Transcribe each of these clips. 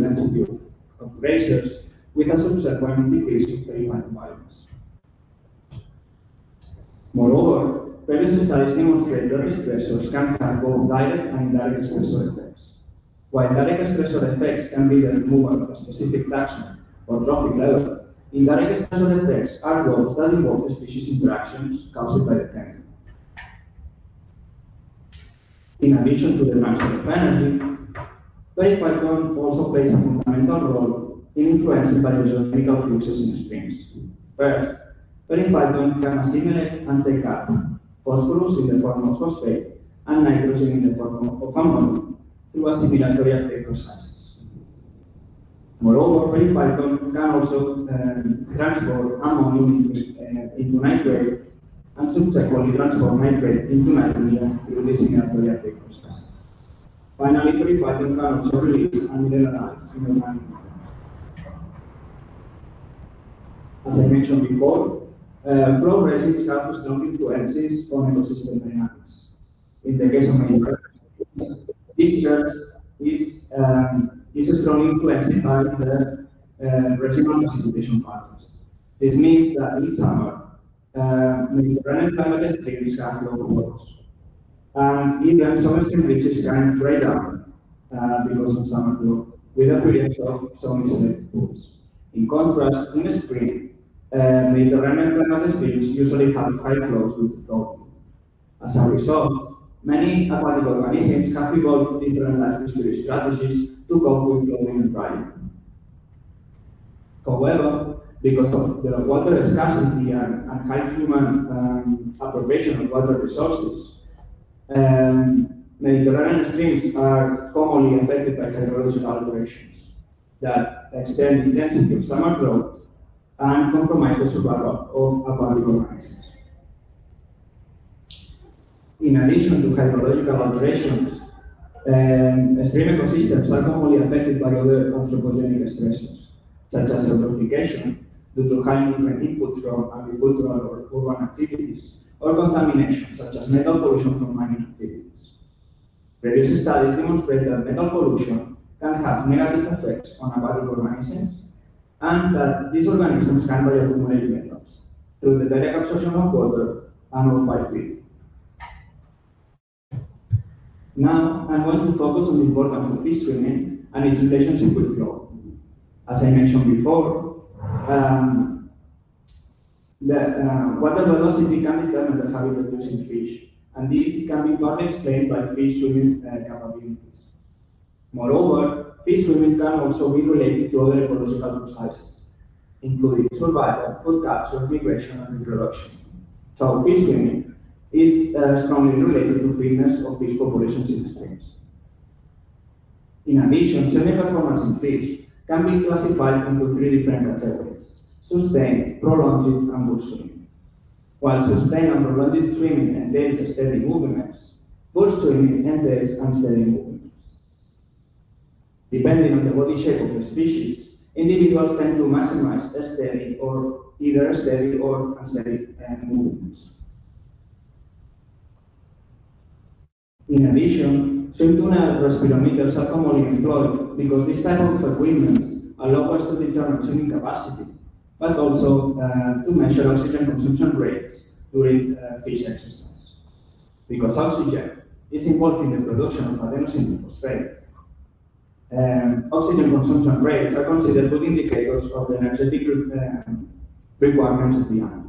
density of glaciers with a subsequent decrease of periphyral biomass. Moreover, previous studies demonstrate that stressors can have both direct and indirect stressor effects. While direct stressor effects can be the removal of a specific taxon or trophic level, indirect stressor effects are those that involve species interactions caused by the chemical. In addition to the transfer of energy, periphyton also plays a fundamental role in influencing biogeochemical fluxes in streams. First, periphyton can assimilate and take up phosphorus in the form of phosphate and nitrogen in the form of ammonia through assimilatory processes. Moreover, periphyton can also transport ammonia into nitrate and subsequently transform nitrate into nitrogen through dissimilatory processes. Finally, periphyton can also release and mineralize inorganic matter. As I mentioned before, flow residues have strong influences on ecosystem dynamics. In the case of Mediterranean, discharge is strongly influenced by the regional precipitation patterns. This means that in summer, Mediterranean climate streams have low flows. And even some stream reaches can dry down because of summer flow, with a period of some isolated pools. In contrast, in the spring, Mediterranean climate streams usually have high flows with flow. As a result, many aquatic organisms have evolved different life history strategies to cope with flowing and drying. However, because of the water scarcity and high human appropriation of water resources, Mediterranean streams are commonly affected by hydrological alterations that extend the intensity of summer growth and compromise the survival of aquatic organisms. In addition to hydrological alterations, stream ecosystems are commonly affected by other anthropogenic stressors, such as eutrophication, due to high nutrient input from agricultural or urban activities, or contamination, such as metal pollution from mining activities. Previous studies demonstrate that metal pollution can have negative effects on aquatic organisms, and that these organisms can bioaccumulate metals through the direct absorption of water and or by breathing. Now, I'm going to focus on the importance of fish swimming and its relationship with flow. As I mentioned before, water velocity can determine the habitat of using fish, and this can be partly explained by fish swimming capabilities. Moreover, fish swimming can also be related to other ecological processes, including survival, food capture, migration, and reproduction. So, fish swimming is strongly related to fitness of fish populations in streams. In addition, swimming performance in fish can be classified into three different categories: sustained, prolonged, and burst swimming. While sustained and prolonged swimming entails steady movements, burst swimming entails unsteady movements. Depending on the body shape of the species, individuals tend to maximize steady or either steady or unsteady movements. In addition, swim tunnel respirometers are commonly employed because this type of equipment allows us to determine swimming capacity, but also to measure oxygen consumption rates during fish exercise. Because oxygen is involved in the production of adenosine phosphate, oxygen consumption rates are considered good indicators of the energetic requirements of the animals.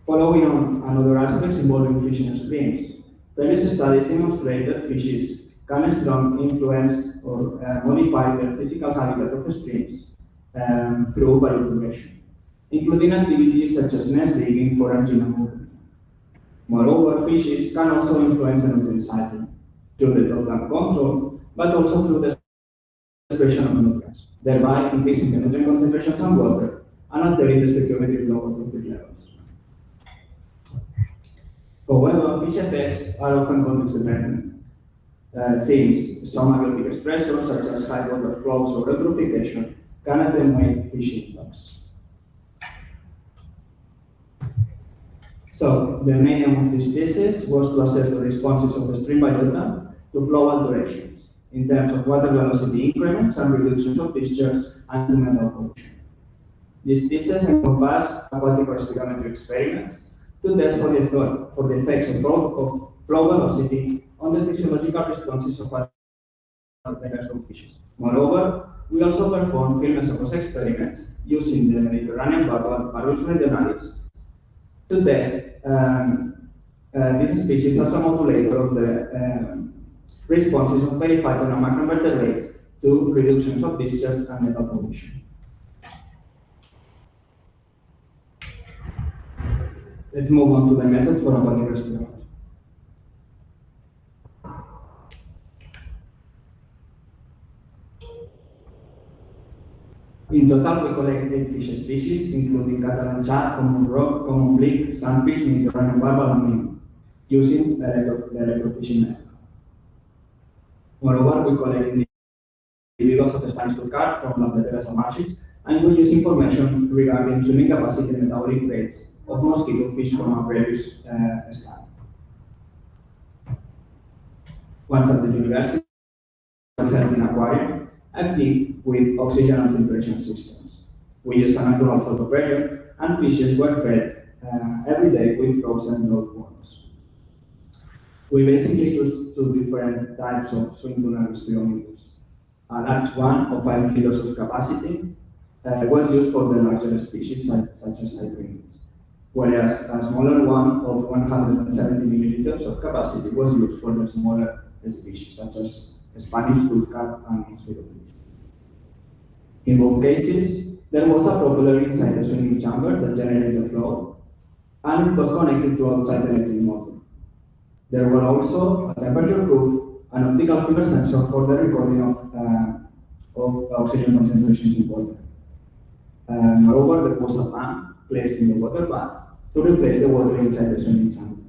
Following on another aspects involving fish in streams, previous studies demonstrate that fishes can strongly influence or modify the physical habitat of the streams through biomigration, including activities such as nest digging, foraging, and movement. Moreover, fishes can also influence the nutrient cycle through the total control, but also through the separation of nutrients, thereby increasing the nutrient concentrations on water and altering the stoichiometric flow of the levels. However, fish effects are often context dependent, since some agrotic stressors such as high water flows or eutrophication can attenuate fish influx. So, the main aim of this thesis was to assess the responses of the stream biota to flow alterations, in terms of water velocity increments and reductions of discharge and metal pollution. These theses encompass aquatic respirometry experiments to test for the effects of flow velocity on the physiological responses of aquatic fishes. Moreover, we also perform film mesophos experiments using the Mediterranean Barus meridionalis to test this species as a modulator of the responses of periphyton and macroinvertebrates to reductions of discharge and metal pollution. Let's move on to the methods for aquatic respirometry. In total, we collect 8 fish species, including Catalan chat, common rock, common bleak, sandfish, Mediterranean barbel, and minnow, using the electrofishing method. Moreover, we collect individuals of the Spanish carp from Lampeteras and marshes, and we use information regarding swimming capacity and metabolic rates of mosquito fish from a previous study. Once at the university, we held in aquarium, equipped with oxygen and filtration systems. We use a natural photo period, and fishes were fed every day with frozen milk bottles. We basically use 2 different types of swim tunnel respirometers. A large one of 5 kilos of capacity was used for the larger species such as cyprinids, whereas a smaller one of 170 milliliters of capacity was used for the smaller species such as Spanish tooth carp and mosquito fish. In both cases, there was a propeller inside the swimming chamber that generated the flow, and it was connected to outside electric motor. There were also a temperature proof and optical fiber sensor for the recording of oxygen concentrations in water. Moreover, there was a pump placed in the water bath to replace the water inside the swimming chamber.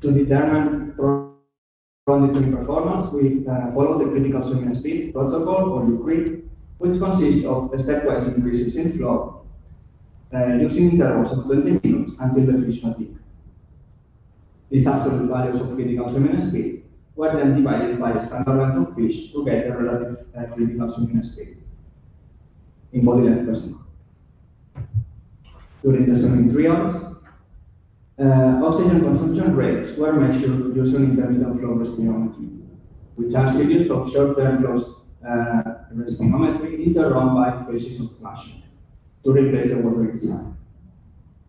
To determine condition performance, we follow the critical swimming speed protocol, or UCRIT, which consists of stepwise increases in flow using intervals of 20 minutes until the fish fatigue. These absolute values of critical swimming speed were then divided by the standard length of fish to get the relative critical swimming speed in body length per second. During the swimming trials, oxygen consumption rates were measured using intermittent flow respirometry, which are series of short-term closed respirometry interrupted by phases of flushing to replace the water inside.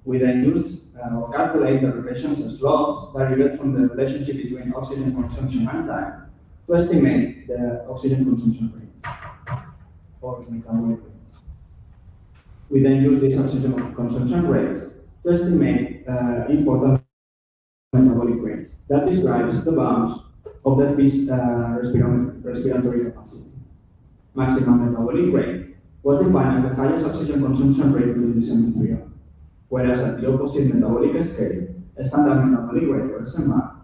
We then used or calculate the relations as logs derived from the relationship between oxygen consumption and time to estimate the oxygen consumption rates or metabolic rates. We then use these oxygen consumption rates to estimate important metabolic rates that describes the bounds of the fish respiratory capacity. Maximum metabolic rate was defined as the highest oxygen consumption rate during the swimming trial, whereas at the opposite metabolic scale, a standard metabolic rate, or SMR,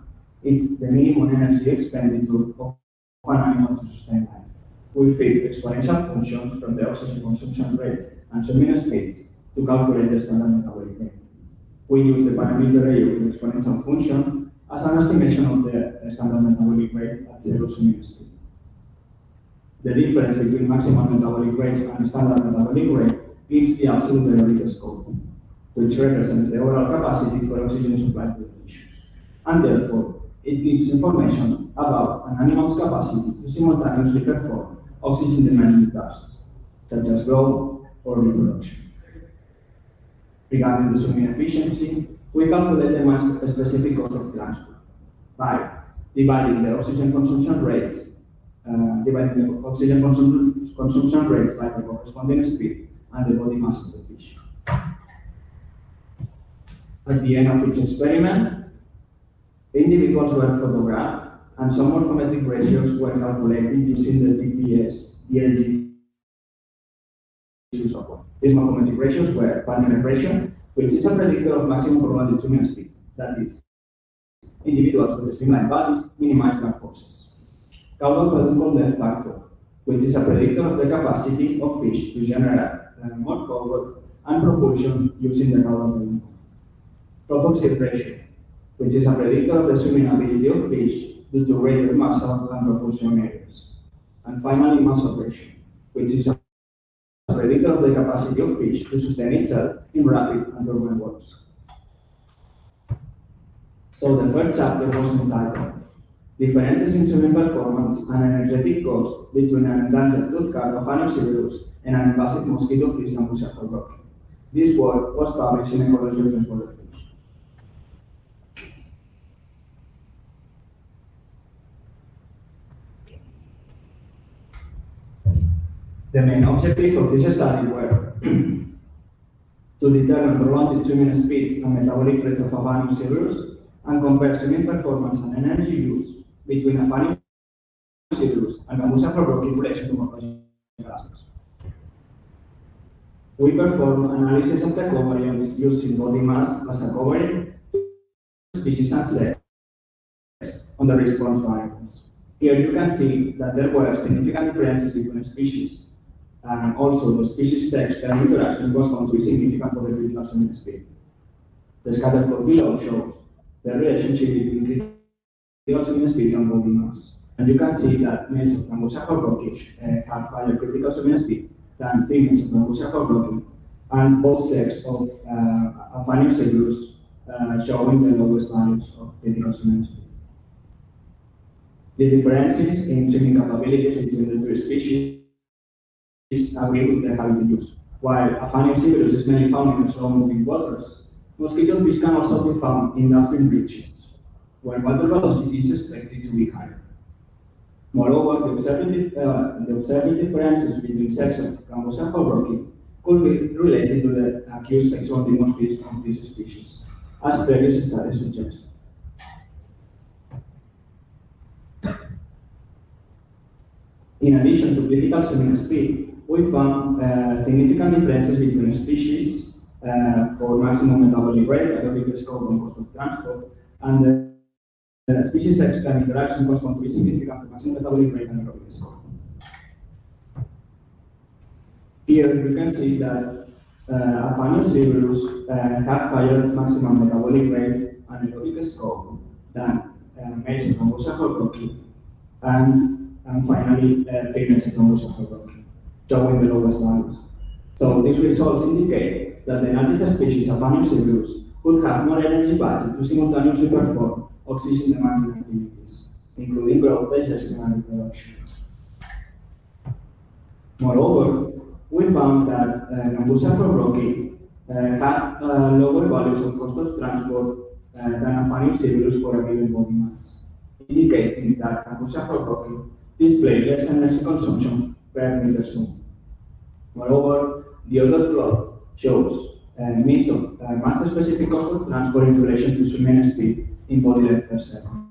it's the minimum energy expenditure of an animal to sustain life. We fit exponential functions from the oxygen consumption rate and swimming speeds to calculate the standard metabolic rate. We use the parameter A of the exponential function as an estimation of the standard metabolic rate at 0 swimming speed. The difference between maximum metabolic rate and standard metabolic rate gives the absolute aerobic scope, which represents the overall capacity for oxygen supply to the tissues. And therefore, it gives information about an animal's capacity to simultaneously perform oxygen-demanding tasks, such as growth or reproduction. Regarding the swimming efficiency, we calculate the mass specific cost of transport by dividing the oxygen consumption rates by the corresponding speed and the body mass of the fish. At the end of each experiment, the individuals were photographed and some morphometric ratios were calculated using the TPS DLG support. These morphometric ratios were Palmer ratio, which is a predictor of maximum probability swimming speed, that is, individuals with streamlined bodies minimize drag forces. Caudal peduncle depth factor, which is a predictor of the capacity of fish to generate more cover and propulsion using the caudal peduncle. Propulsive ratio, which is a predictor of the swimming ability of fish due to greater muscle and propulsion areas. And finally, mass operation, which is a predictor of the capacity of fish to sustain itself in rapid and turbulent waters. So the first chapter was entitled Differences in Swimming Performance and Energetic Cost between an endangered toothcarp of Anopsivirus and an invasive mosquito fish Gambusia holbrooki. This work was published in Ecology of Freshwater Fish. The main objective of this study were to determine prolonged swimming speeds and metabolic rates of Anopsivirus and compare swimming performance and energy use between Anopsivirus and Gambusia holbrooki in relation to morphological aspects. We perform analysis of the covariance using body mass as a covariant, species and sex on the response variables. Here you can see that there were significant differences between species, and also the species sex term interaction was found to be significant for the critical swimming speed. The scatter plot below shows the relationship between critical swimming speed and body mass. And you can see that males of Gambusia holbrooki have higher critical swimming speed than females of Gambusia holbrooki, and both sexes of Anopsivirus showing the lowest values of critical swimming speed. These differences in swimming capabilities between the two species agree with the habitat use. While Anopsivirus is mainly found in slow-moving waters, mosquito fish can also be found in downstream reaches, where water velocity is expected to be higher. Moreover, the observed differences between sexes of Gambusia holbrooki could be related to the acute sexual dimorphism of this species, as previous studies suggest. In addition to critical swimming speed, we found significant differences between species for maximum metabolic rate, aerobic scope, and cost of transport, and the species sex term interaction was found to be significant for maximum metabolic rate and aerobic scope. Here you can see that Anopsivirus have higher maximum metabolic rate and aerobic scope than males of Gambusia holbrooki, and finally females of Gambusia holbrooki, showing the lowest values. So these results indicate that the native species of Anopsivirus could have more energy budget to simultaneously perform oxygen demanding activities, including growth, digestion, and reproduction. Moreover, we found that Gambusia holbrooki have lower values of cost of transport than Anopsivirus for a given body mass, indicating that Gambusia holbrooki display less energy consumption per meter swim. Moreover, the other plot shows means of master-specific cost of transport in relation to swimming speed in body length per second.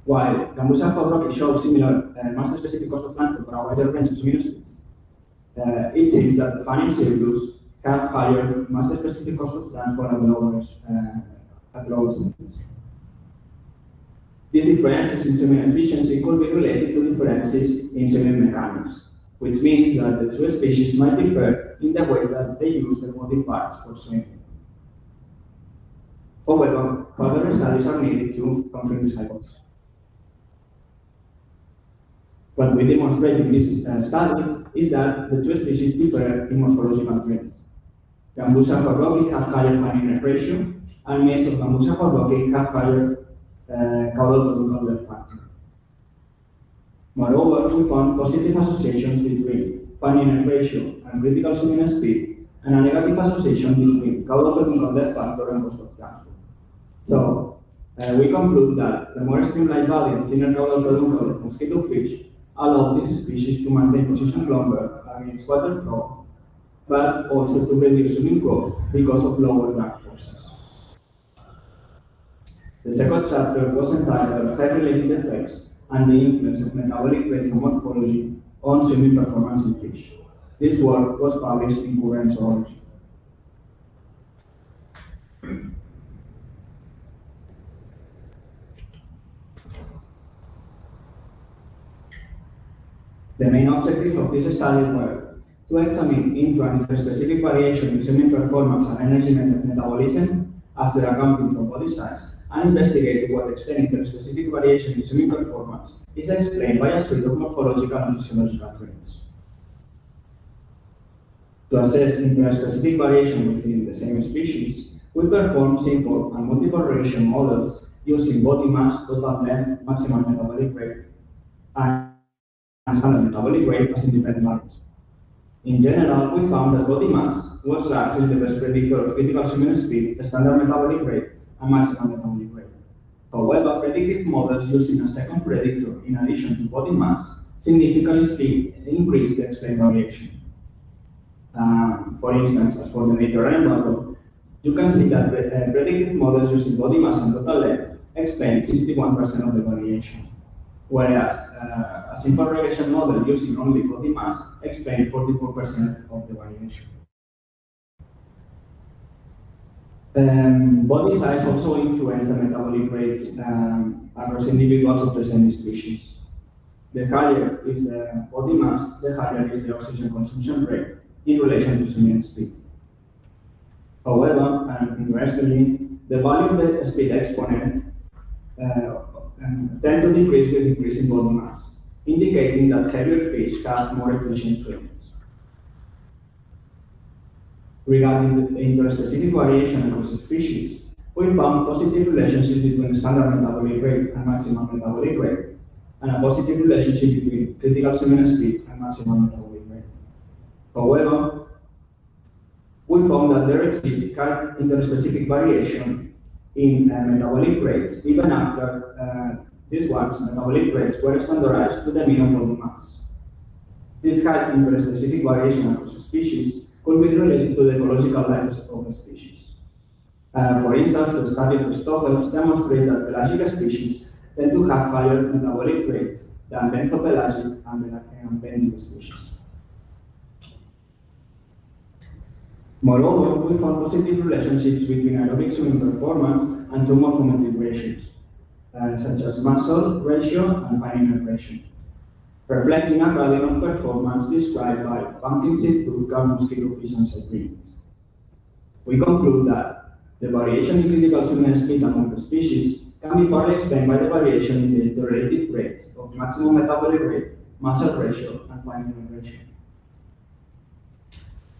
While Gambusia holbrooki shows similar master-specific cost of transport for a wider range of swimming speeds, it seems that Anopsivirus have higher master-specific cost of transport at lower speeds. These differences in swimming efficiency could be related to differences in swimming mechanics, which means that the two species might differ in the way that they use their body parts for swimming. However, further studies are needed to confirm this hypothesis. What we demonstrate in this study is that the two species differ in morphological traits. Gambusia holbrooki have higher fin-inner ratio, and males of Gambusia holbrooki have higher caudal peduncle depth factor. Moreover, we found positive associations between fin-inner ratio and critical swimming speed, and a negative association between caudal peduncle depth factor and cost of transport. So, we conclude that the more streamlined body and thinner caudal peduncle of mosquito fish allow this species to maintain position longer against water flow, but also to reduce swimming cost because of lower drag forces. The second chapter was entitled Site-Related Effects and the Influence of Metabolic Rates and Morphology on Swimming Performance in Fish. This work was published in Current Zoology. The main objective of this study were to examine intra- and interspecific variation in swimming performance and energy metabolism, after accounting for body size, and investigate to what extent interspecific variation in swimming performance is explained by a suite of morphological and physiological traits. To assess interspecific variation within the same species, we perform simple and multiple regression models using body mass, total length, maximum metabolic rate, and standard metabolic rate as independent variables. In general, we found that body mass was largely the best predictor of critical swimming speed, standard metabolic rate, and maximum metabolic rate. However, predictive models using a second predictor in addition to body mass significantly increase the explained variation. For instance, as for the Mediterranean model, you can see that predictive models using body mass and total length explain 61% of the variation, whereas a simple regression model using only body mass explains 44% of the variation. Body size also influences the metabolic rates across individuals of the same species. The higher is the body mass, the higher is the oxygen consumption rate in relation to swimming speed. However, and interestingly, the value of the speed exponent tend to decrease with increasing body mass, indicating that heavier fish have more efficient swimmers. Regarding the interspecific variation across species, we found positive relationships between standard metabolic rate and maximum metabolic rate, and a positive relationship between critical swimming speed and maximum metabolic rate. However, we found that there exists high interspecific variation in metabolic rates, even after these ones, metabolic rates, were standardized to the mean of body mass. This high interspecific variation across species could be related to the ecological life of a species. For instance, the study of stockers demonstrated that pelagic species tend to have higher metabolic rates than benthopelagic and benthic species. Moreover, we found positive relationships between aerobic swimming performance and two morphometric ratios, such as muscle ratio and fine ratio, reflecting a gradient of performance described by pumpkin seed, toothcar, mosquito fish, and sardines. We conclude that the variation in critical swimming speed among the species can be partly explained by the variation in the interrelated traits of maximum metabolic rate, muscle ratio, and fine ratio.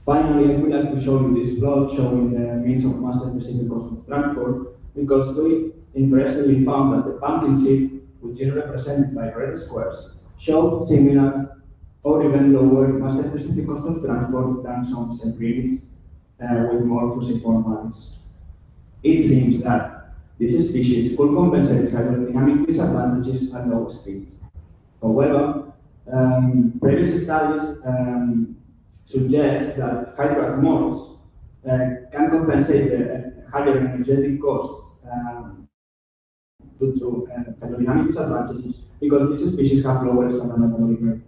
Finally, I would like to show you this plot showing the means of mass-specific cost of transport, because we interestingly found that the pumpkin seed, which is represented by red squares, show similar or even lower mass-specific cost of transport than some sempridids with more fusiform values. It seems that this species could compensate hydrodynamic disadvantages at low speeds. However, previous studies suggest that hydroac modes can compensate the higher energetic costs due to hydrodynamic disadvantages because these species have lower standard metabolic rate.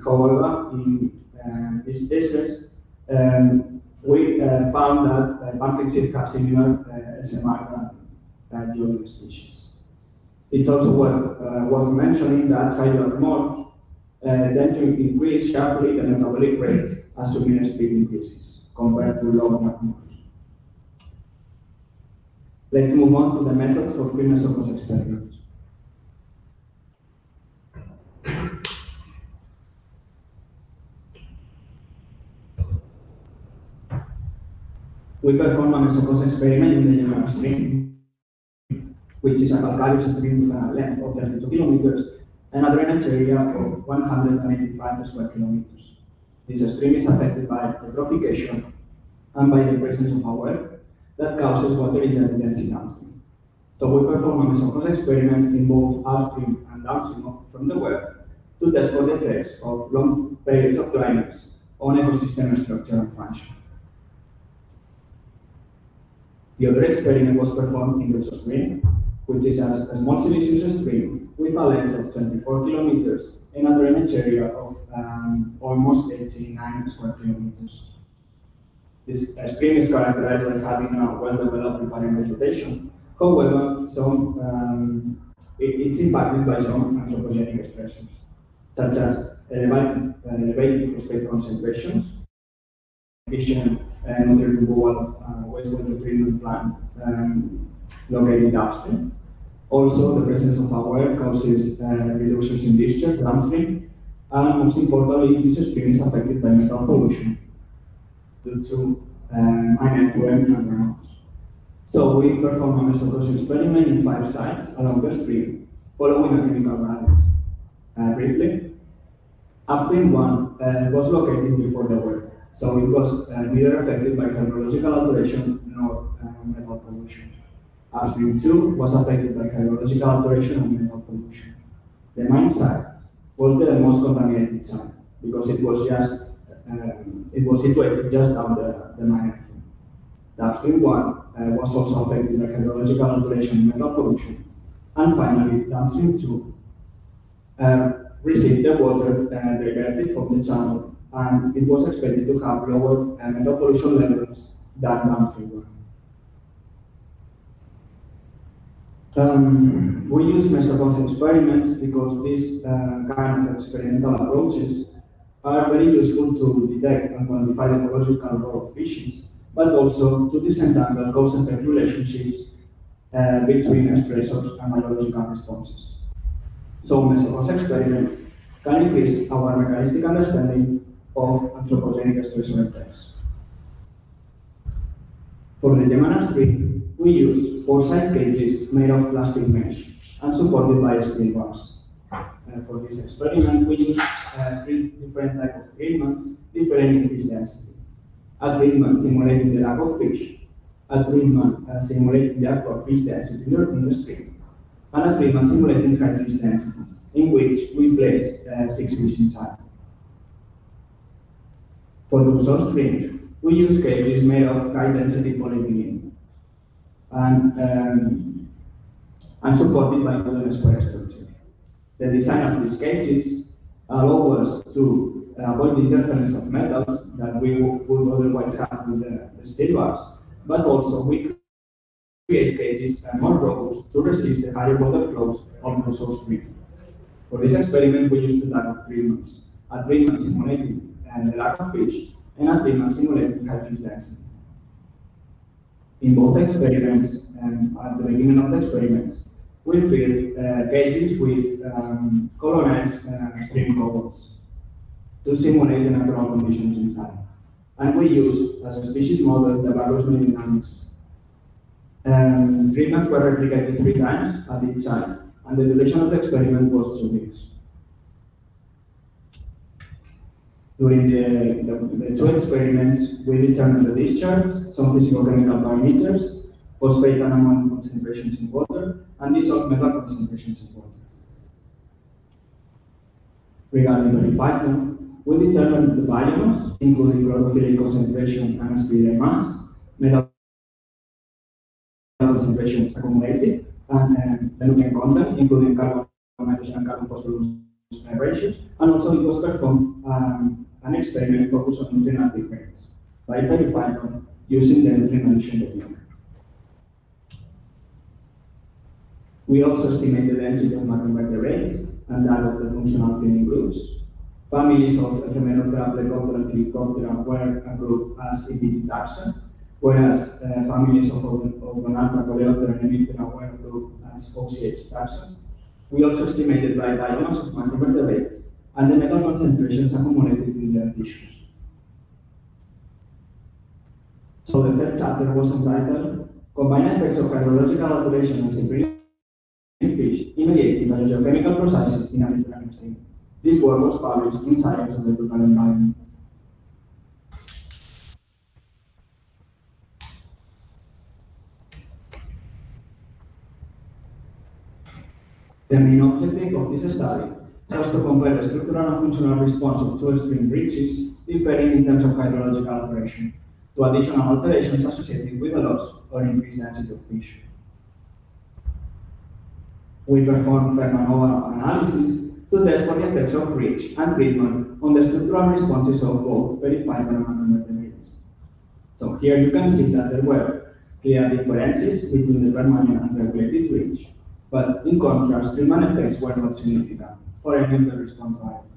However, in this thesis, we found that pumpkin seeds have similar SMR than the other species. It's also worth mentioning that hydroac modes tend to increase sharply the metabolic rates as swimming speed increases compared to lower modes. Let's move on to the methods for free-mesocost experiments. We perform a mesocost experiment in the Girona stream, which is a calcareous stream with a length of 32 kilometers and a drainage area of 185 square kilometers. This stream is affected by eutrophication and by the presence of a well that causes water intermittency downstream. So we perform a mesocost experiment in both upstream and downstream from the well to test for the effects of long periods of dryness on ecosystem structure and function. The other experiment was performed in the stream, which is a small siliceous stream with a length of 24 kilometers and a drainage area of almost 89 square kilometers. This stream is characterized by having a well-developed riparian vegetation. However, it's impacted by some anthropogenic stressors, such as elevated phosphate concentrations, efficient nutrient removal wastewater treatment plant located upstream. Also, the presence of our causes reductions in discharge downstream, and most importantly, this stream is affected by metal pollution due to mine effluent and runoffs. So we performed a mesocross experiment in 5 sites along the stream, following a chemical gradient. Briefly, upstream 1 was located before the well, so it was neither affected by hydrological alteration nor metal pollution. Upstream 2 was affected by hydrological alteration and metal pollution. The mine site was the most contaminated site because it was situated just down the mine effluent. The upstream 1 was also affected by hydrological alteration and metal pollution. And finally, downstream 2 received the water diverted from the channel, and it was expected to have lower metal pollution levels than downstream 1. We use mesocross experiments because these kind of experimental approaches are very useful to detect and quantify the ecological role of species, but also to disentangle cause-effect relationships between stressors and biological responses. So mesocross experiments can increase our mechanistic understanding of anthropogenic stressor effects. For the Gemana stream, we use 4 side cages made of plastic mesh and supported by steel bars. For this experiment, we use 3 different types of treatments, differing in fish density. A treatment simulating the lack of fish, a treatment simulating the actual fish density in the stream, and a treatment simulating high fish density, in which we place 6 fish inside. For the source stream, we use cages made of high-density polyethylene and supported by wooden square structure. The design of these cages allows us to avoid the interference of metals that we would otherwise have with the steel bars, but also we create cages more robust to resist the higher water flows of the source stream. For this experiment, we used 2 types of treatments: a treatment simulating the lack of fish, and a treatment simulating high fish density. In both experiments, at the beginning of the experiments, we filled cages with colonized stream cohorts to simulate the natural conditions inside. And we used, as a species model, the various dynamics. Treatments were replicated 3 times at each site, and the duration of the experiment was 2 weeks. During the 2 experiments, we determined the discharge, some physicochemical parameters, phosphate and ammonia concentrations in water, and dissolved metal concentrations in water. Regarding the phyton, we determined the biomass, including chlorophyll concentration and aspirated mass, metal concentrations accumulated, and the nutrient content, including carbon, nitrogen, and carbon phosphorus ratios, and also it was performed an experiment focused on nutrient active rates by Python using the nutrient addition technique. We also estimate the density of macroinvertebrates and that of the functional cleaning groups. Families of Ephemeroctera, Plecoptera, and Plecoptera were grouped as Epiditaxa, whereas families of Odonata, Coleoptera, and Hemiptera were grouped as OCH taxa. We also estimated the biomass of macroinvertebrates and the metal concentrations accumulated in their tissues. So the 3rd chapter was entitled Combined Effects of Hydrological Alteration and Cyprian Fish Mediated by Geochemical Processes in a Mediterranean Stream. This work was published in Science of the Total Environment. The main objective of this study was to compare the structural and functional response of 2 stream bridges differing in terms of hydrological alteration to additional alterations associated with the loss or increased density of fish. We performed Fermat analysis to test for the effects of reach and treatment on the structural responses of both periphyton and macroinvertebrates. So here you can see that there were clear differences between the permanent and regulated reach, but in contrast, treatment effects were not significant for any of the response variables.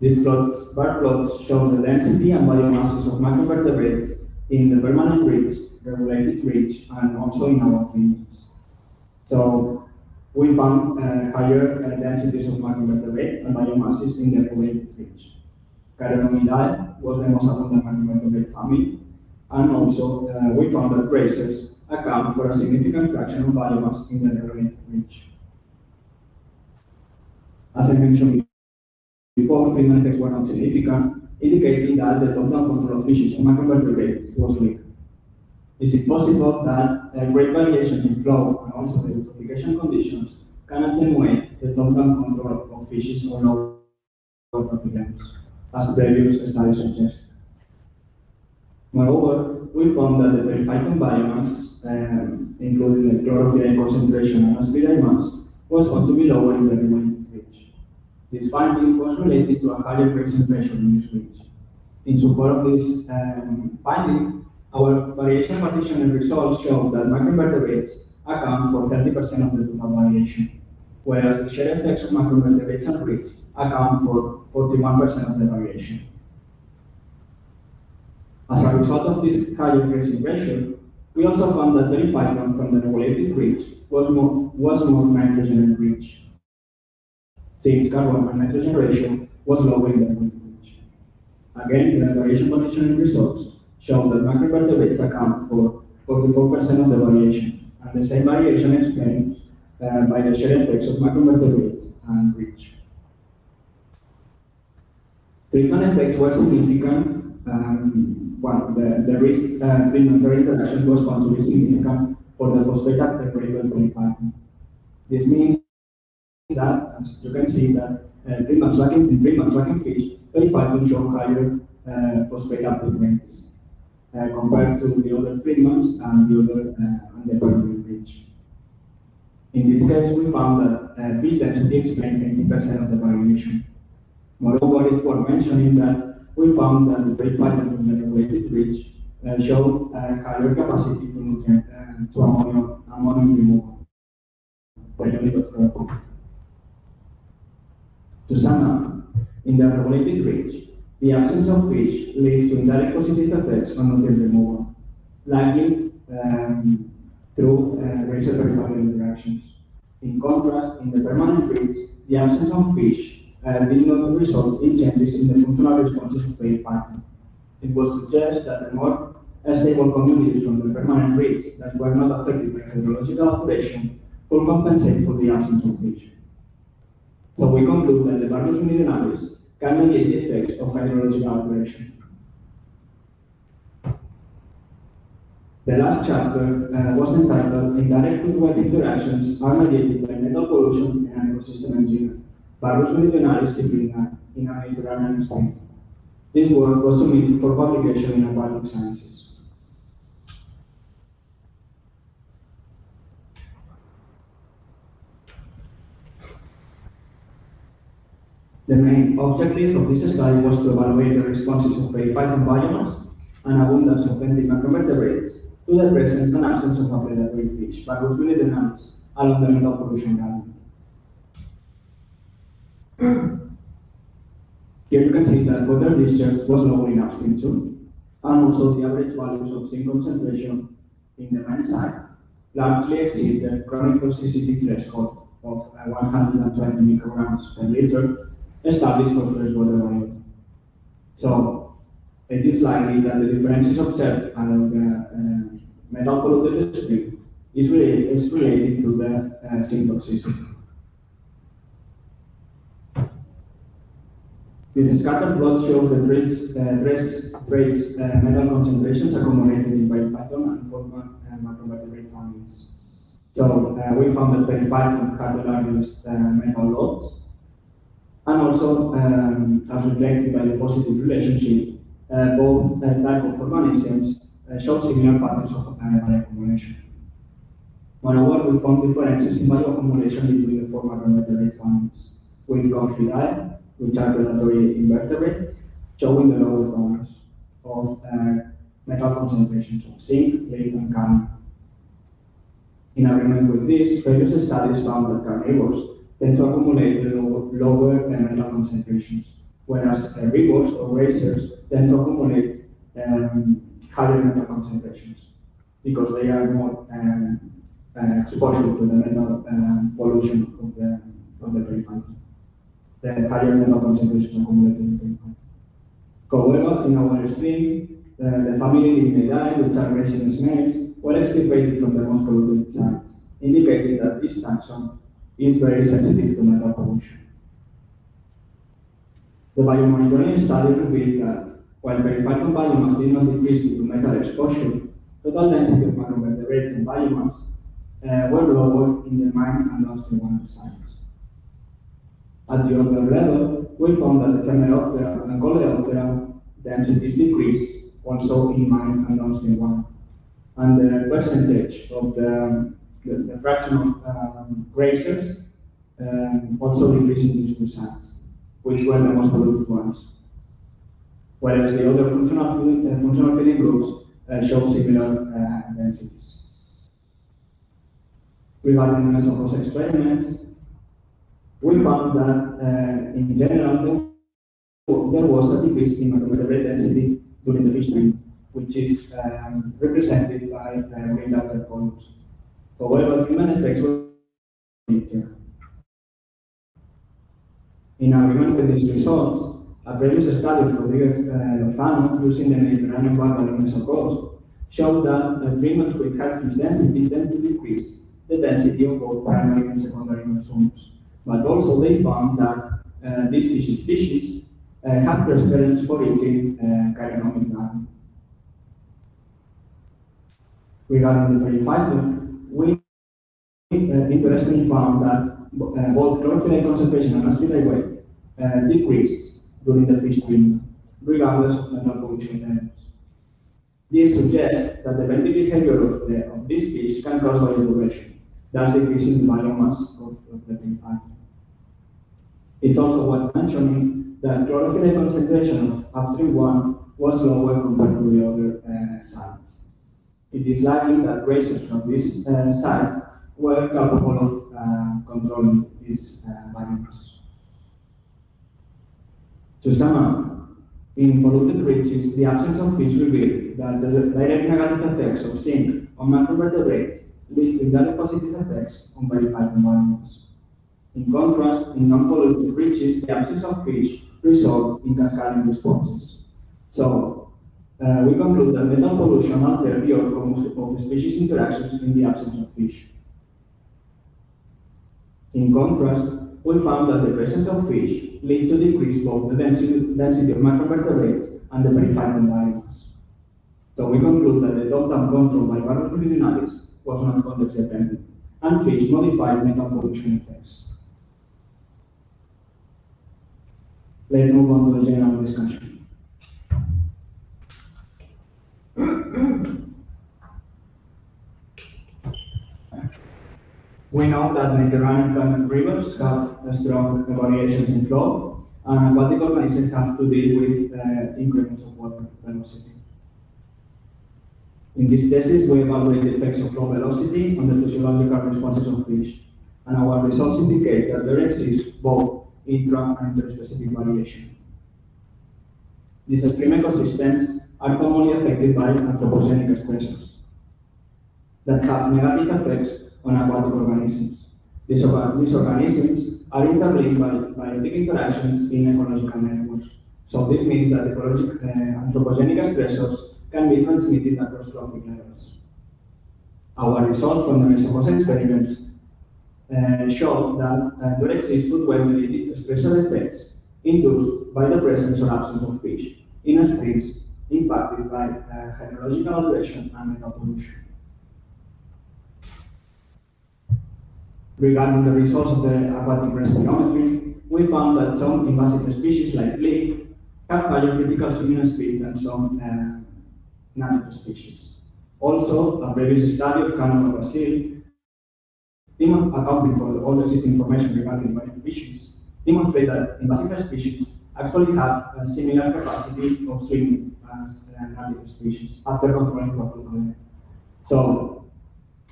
These bar plots show the density and biomasses of macrovertebrates in the permanent ridge, regulated ridge, and also in our premiums. So we found higher densities of macrovertebrates and biomasses in the regulated ridge. Carenomidae was the most abundant macrovertebrate family, and also we found that racers account for a significant fraction of biomass in the regulated ridge. As I mentioned before, treatment effects were not significant, indicating that the top-down control of fishes on macrovertebrates was weak. Is it possible that great variation in flow and also the eutrophication conditions can attenuate the top-down control of fishes or lower eutrophic as previous studies suggest? Moreover, we found that the periphyton biomass, including the chlorophyll concentration and aspidary mass, was found to be lower in the regulated ridge. This finding was related to a higher grazing pressure in this ridge. In support of this finding, our variation partitioning results show that macrovertebrates account for 30% of the total variation, whereas the shared effects of macrovertebrates and ribs account for 41% of the variation. As a result of this higher grazing pressure, we also found that periphyton from the regulated ridge was more nitrogen rich, since carbon and nitrogen ratio was lower in the regulated ridge. Again, the variation conditioning results show that macrovertebrates account for 44% of the variation, and the same variation explained by the shared effects of macrovertebrates and ridge. Treatment effects were significant. The risk treatment-free interaction was found to be significant for the phosphate active label periphyton. This means that, as you can see, that in 3 months lacking fish, periphyton show higher phosphate active rates compared to the other treatments and the other and the primary ridge. In this case, we found that fish density explained 80% of the variation. Moreover, it's worth mentioning that we found that the periphyton in the regulated ridge showed higher capacity to ammonium removal. To sum up, in the regulated ridge, the absence of fish leads to indirect positive effects on nutrient removal, likely through racer periphyton interactions. In contrast, in the permanent ridge, the absence of fish did not result in changes in the functional responses of periphyton. It would suggest that the more stable communities from the permanent ridge that were not affected by hydrological alteration could compensate for the absence of fish. So we conclude that the Barbus meridionalis can mediate the effects of hydrological alteration. The last chapter was entitled Indirect Food-Web Interactions are mediated by metal pollution in an ecosystem engineer. Barbus meridionalis cyprina in a Mediterranean state. This work was submitted for publication in Aquatic Sciences. The main objective of this study was to evaluate the responses of periphyton biomass and abundance of benthic macrovertebrates to the presence and absence of a predatory fish, Barbus meridionalis, along the metal pollution gradient. Here you can see that water discharge was low in upstream too, and also the average values of zinc concentration in the main site largely exceed the chronic toxicity threshold of 120 micrograms per liter established for freshwater biota. So it is likely that the differences observed along the metal polluted stream is related to the zinc toxicity. This scatter plot shows the trace metal concentrations accumulated in periphyton and former macrovertebrate families. So we found that periphyton had the largest metal loads, and also, as reflected by the positive relationship, both type of organisms showed similar patterns of bioaccumulation. Moreover, we found differences in bioaccumulation between the four macrovertebrate families, with confidae, which are predatory invertebrates, showing the lowest donors of metal concentrations of zinc, lead, and cadmium. In agreement with this, previous studies found that carnivores tend to accumulate lower metal concentrations, whereas herbivores or grazers tend to accumulate higher metal concentrations because they are more exposed to the metal pollution of the periphyton. The higher metal concentrations accumulated in the periphyton. However, in our stream, the family Limnaeidae, which are grazing snails, were extirpated from the most polluted sites, indicating that this taxon is very sensitive to metal pollution. The biomonitoring study revealed that while periphyton biomass did not decrease due to metal exposure, total density of macrovertebrates and biomass were lower in the mine and downstream water sites. At the upper level, we found that the Cameroptera and Coleoptera densities decreased also in mine and downstream water. And the percentage of the fraction of grazers also decreased in these two sites, which were the most polluted ones. Whereas the other functional feeding groups show similar densities. Regarding the Mesopause experiments, we found that in general there was a decrease in macrovertebrate density during the fish stream, which is represented by green dotted columns. However, treatment effects were limited. In agreement with these results, a previous study of Rodriguez-Lozano using the Mediterranean barrier in Mesopause showed that treatments with high fish density tend to decrease the density of both primary and secondary consumers. But also they found that these fish species have preference for eating caryonomic larvae. Regarding the periphyton, we interestingly found that both chlorophyll concentration and asphyllite weight decreased during the fish treatment, regardless of metal pollution levels. This suggests that the venting behavior of these fish can cause biodiversity, thus decreasing the biomass of the periphyton. It's also worth mentioning that chlorophyll concentration of upstream 1 was lower compared to the other sites. It is likely that grazers from this site were capable of controlling this biomass. To sum up, in polluted reaches, the absence of fish revealed that the direct negative effects of zinc on macrovertebrates lead to indirect positive effects on periphyton biomass. In contrast, in non-polluted reaches, the absence of fish results in cascading responses. So, we conclude that metal pollution alters the outcome of species interactions in the absence of fish. In contrast, we found that the presence of fish leads to decrease both the density of macrovertebrates and the periphyton biomass. So we conclude that the top-down control by barrier longitudinalis was not context dependent, and fish modified metal pollution effects. Let's move on to the general discussion. We know that Mediterranean climate rivers have strong variations in flow, and aquatic organisms have to deal with increments of water velocity. In this thesis, we evaluate the effects of flow velocity on the physiological responses of fish, and our results indicate that there exists both intra and interspecific variation. These extreme ecosystems are commonly affected by anthropogenic stressors that have negative effects on aquatic organisms. These organisms are interlinked by biotic interactions in ecological networks. So this means that anthropogenic stressors can be transmitted across trophic levels. Our results from the Mesopause experiments show that there exist food web-related stressor effects induced by the presence or absence of fish in streams impacted by hydrological alteration and metal pollution. Regarding the results of the aquatic respirometry, we found that some invasive species like leek have higher critical swimming speed than some native species. Also, a previous study of Canada, Brazil, accounting for all the existing information regarding marine species, demonstrate that invasive species actually have a similar capacity of swimming as native species after controlling vertical. So,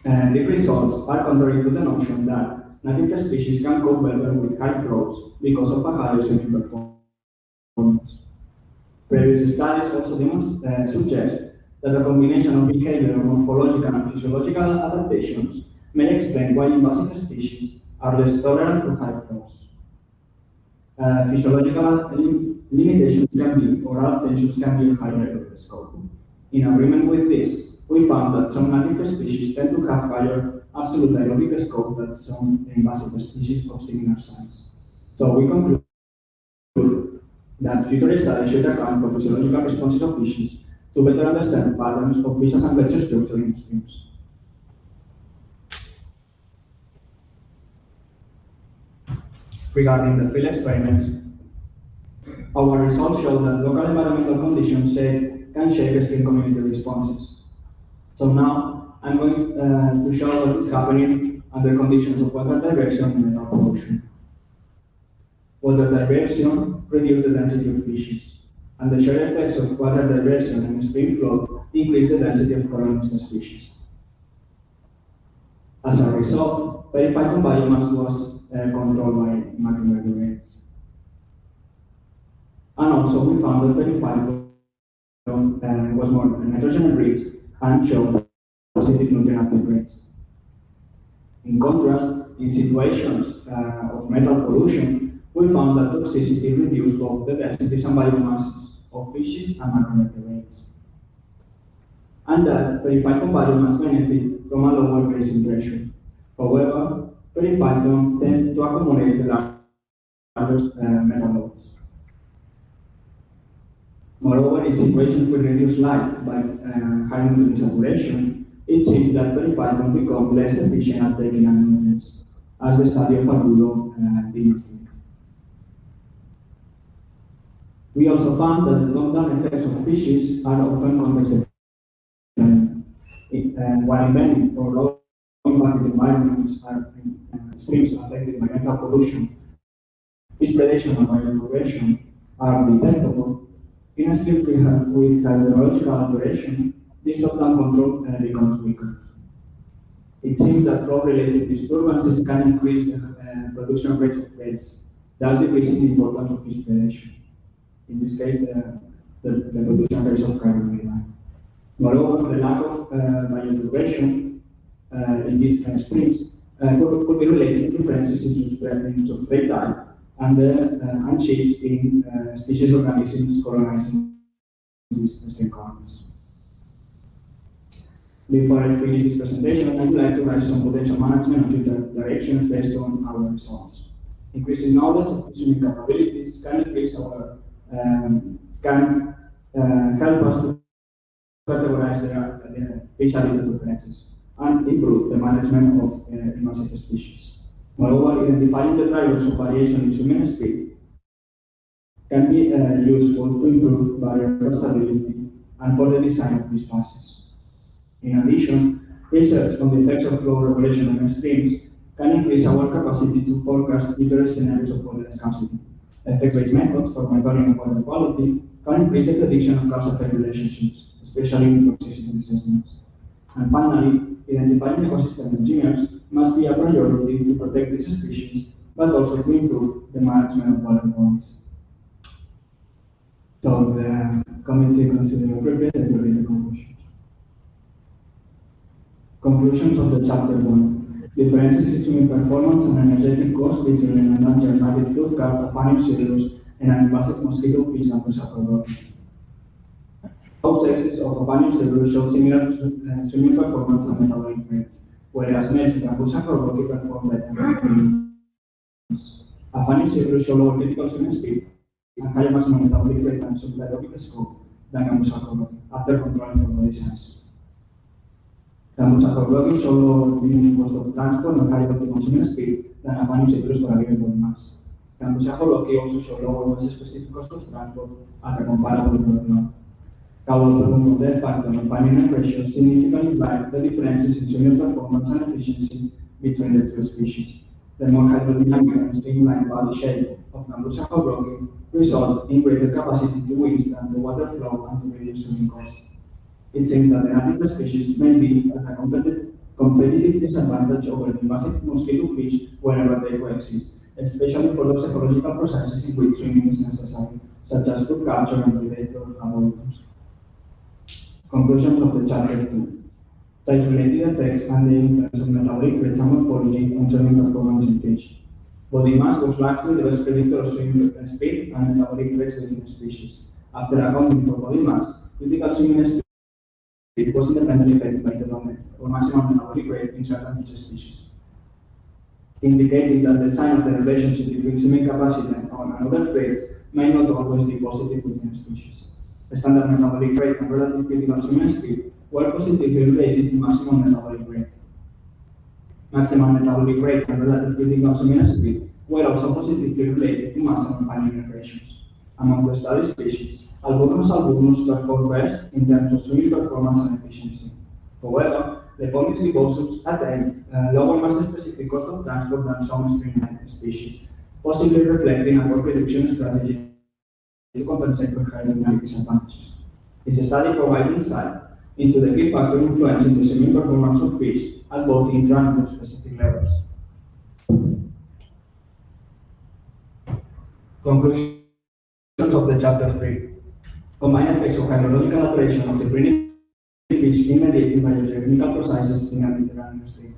these results are contrary to the notion that native species can cope better with high flows because of a higher swimming performance. Previous studies also suggest that a combination of behavioral, morphological, and physiological adaptations may explain why invasive species are less tolerant to high flows. Physiological limitations can be, or adaptations can be, a high level of scope. In agreement with this, we found that some native species tend to have higher absolute aerobic scope than some invasive species of similar size. So we conclude that future studies should account for physiological responses of fishes to better understand patterns of fish assembly structure in streams. Regarding the field experiments, our results show that local environmental conditions can shape stream community responses. So now I'm going to show what is happening under conditions of water diversion and metal pollution. Water diversion reduces the density of fishes, and the shared effects of water diversion and stream flow increase the density of colonies and species. As a result, periphyton biomass was controlled by macroinvertebrates. And also we found that periphyton was more nitrogen-rich and showed positive nutrient uptake rates. In contrast, in situations of metal pollution, we found that toxicity reduced both the densities and biomasses of fishes and macroinvertebrates, and that periphyton biomass benefit from a lower grazing pressure. However, periphyton tend to accumulate the largest metal loads. Moreover, in situations with reduced light by high nutrient saturation, it seems that periphyton become less efficient at taking in nutrients, as the study of Arturo demonstrated. We also found that the top-down effects of fishes are often context-dependent, while many or low impacted environments are streams affected by metal pollution, fish predation and biota are detectable. In a stream with hydrological alteration, this top-down control becomes weaker. It seems that flow-related disturbances can increase the production rates of prey, thus decreasing the importance of fish predation. In this case, the production rates of carrion line. Moreover, the lack of biodiversity in these streams could be related to differences in substrate type and shifts in species organisms colonizing these stream colonies. Before I finish this presentation, I would like to raise some potential management and future directions based on our results. Increasing knowledge of swimming capabilities can increase our can help us to categorize the fish habitat preferences and improve the management of invasive species. Moreover, identifying the drivers of variation in swimming speed can be useful to improve barrier stability and for the design of fish passes. In addition, research on the effects of flow regulation on streams can increase our capacity to forecast future scenarios of water scarcity. Effects-based methods for monitoring water quality can increase the prediction of cause-effect relationships, especially in toxicity assessments. And finally, identifying ecosystem engineers must be a priority to protect these species, but also to improve the management of water bodies. So the committee considers appropriate and will read the conclusions. Conclusions of the chapter 1. Differences in swimming performance and energetic cost between an endangered native tooth carp, Ophaniocereus, and an invasive mosquito fish, Gambusa. Both sexes of Ophaniocereus show similar swimming performance and metabolic rates, whereas males in Gambusa perform better. Ophaniocereus show lower critical swimming speed and higher maximum metabolic rate and subaerobic scope than Gambusa after controlling for body size. Gambusa show lower minimum cost of transport and higher optimal swimming speed than Ophaniocereus for available mass. Gambusa also show lower mass-specific cost of transport at a comparable level. However, the factor and finite ratio significantly drive the differences in swimming performance and efficiency between the two species. The more hydrodynamic and streamlined body shape of Gambusa results in greater capacity to withstand the water flow and to reduce swimming costs. It seems that the native species may be at a competitive disadvantage over the invasive mosquito fish wherever they coexist, especially for those ecological processes in which swimming is necessary, such as food capture and predators and organisms. Conclusions of the chapter 2. Site-related effects and the influence of metabolic rates and morphology on swimming performance in fish. Body mass was largely the best predictor of swimming speed and metabolic rates within a species. After accounting for body mass, critical swimming speed was independently affected by development or maximum metabolic rate in certain fish species, indicating that the sign of the relationship between swimming capacity and other traits may not always be positive within a species. The standard metabolic rate and relative critical swimming speed were positively related to maximum metabolic rate. Maximum metabolic rate and relative critical swimming speed were also positively related to maximum binding operations. Among the studied species, alburnus performed best in terms of swimming performance and efficiency. However, the Lepomys liposus attained lower mass-specific cost of transport than some streamline species, possibly reflecting a poor reduction strategy to compensate for hydrodynamic disadvantages. This study provides insight into the key factor influencing the swimming performance of fish at both intra and specific levels. Conclusions of the chapter 3. Combined effects of hydrological alteration of the breeding fish in mediated by geochemical processes in a Mediterranean stream.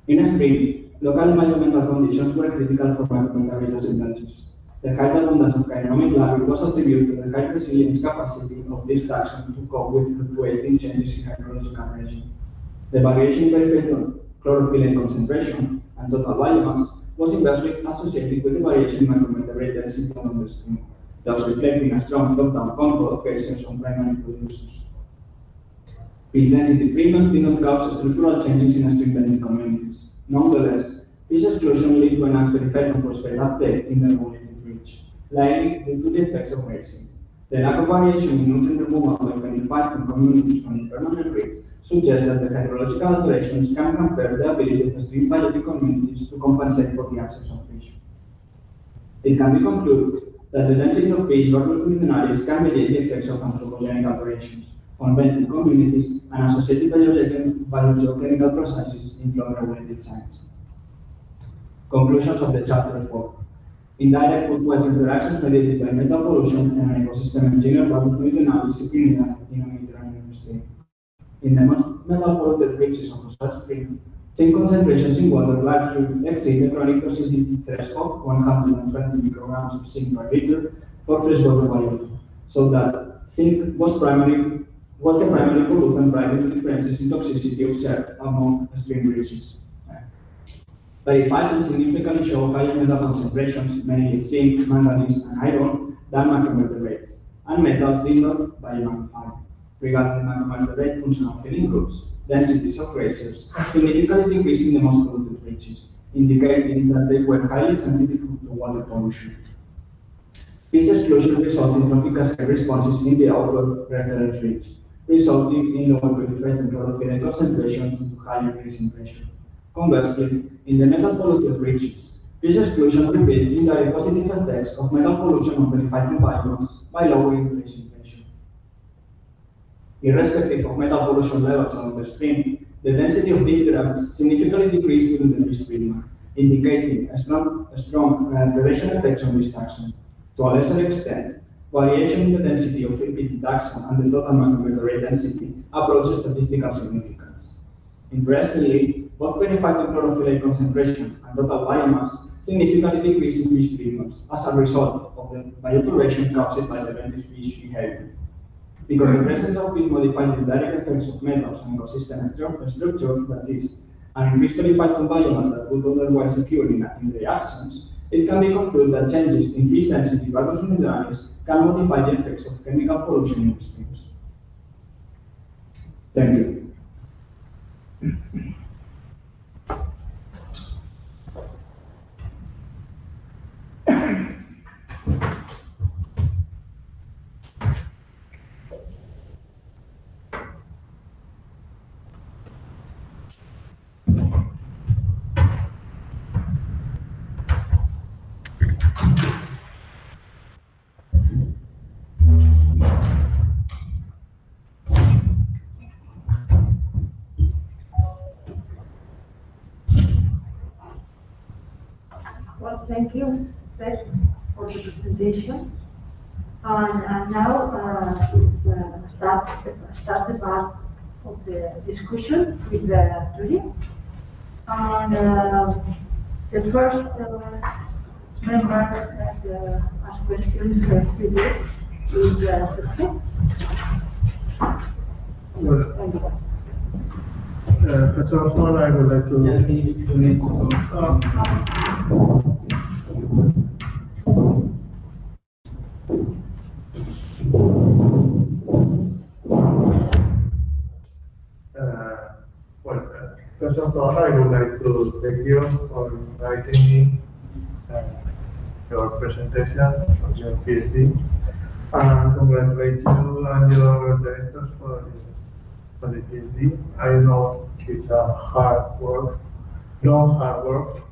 In a stream, local environmental conditions were critical for micrometabolic synthesis. The high abundance of chironomic larvae was attributed to the high resilience capacity of this taxon to cope with fluctuating changes in hydrological regime. The variation in peripheral chlorophyll concentration and total biomass was inversely associated with the variation in micrometabolic density along the stream, thus reflecting a strong top-down control of cases on primary producers. Fish density treatment did not cause structural changes in stream-bedding communities. Nonetheless, fish exclusion led to enhanced peripheral phosphate uptake in the regulated reach, likely due to the effects of grazing. The lack of variation in nutrient removal by phenylphyton communities from the permanent reefs suggests that the hydrological alterations can hamper the ability of stream biotic communities to compensate for the absence of fish. It can be concluded that the density of fish longitudinales can mediate the effects of anthropogenic alterations on benthic communities and associated biogeochemical processes in flow-regulated sites. Conclusions of the chapter 4. Indirect food-water interactions mediated by metal pollution and an ecosystem engineered longitudinally in a Mediterranean stream. In the most metal polluted reaches of a such stream, zinc concentrations in water largely exceed the chronic toxicity threshold, 120 micrograms of zinc per liter, for freshwater biota, so that zinc was the primary pollutant driving the differences in toxicity observed among stream reaches. Verified significantly show higher metal concentrations, mainly zinc, manganese, and iron, than macrometabolates, and metals did not biomagnify. Regarding macrometabolic functional filling groups, densities of racers significantly decreased in the most polluted reaches, indicating that they were highly sensitive to water pollution. This exclusion resulted in trophic cascade responses in the outward reference reach, resulting in lower proliferating chlorophyll concentration due to higher grazing pressure. Conversely, in the metal polluted reaches, fish exclusion revealed indirect positive effects of metal pollution on periphyton biomass by lowering grazing pressure. Irrespective of metal pollution levels along the stream, the density of digrams significantly decreased within the fish stream, indicating a strong predation effects on this taxon. To a lesser extent, variation in the density of repeated taxon and the total macrometabolic density approaches statistical significance. Interestingly, both periphyton chlorophyll concentration and total biomass significantly decreased in fish streamers as a result of the bioturbation caused by the benthic fish behavior. Because the presence of fish modified the direct effects of metals on ecosystem structure, that is, an increased periphyton biomass that would otherwise occur in the absence, it can be concluded that changes in fish density values minerals can modify the effects of chemical pollution in the streams. Thank you. Well, thank you, Seth, for the presentation. And now it's start the part of the discussion with the jury. And the first member that asked questions is first of all, I would like to. First of all, I would like to thank you for inviting me your presentation of your PhD, and congratulate you and your directors for the PhD. I know it's a hard work, long hard work,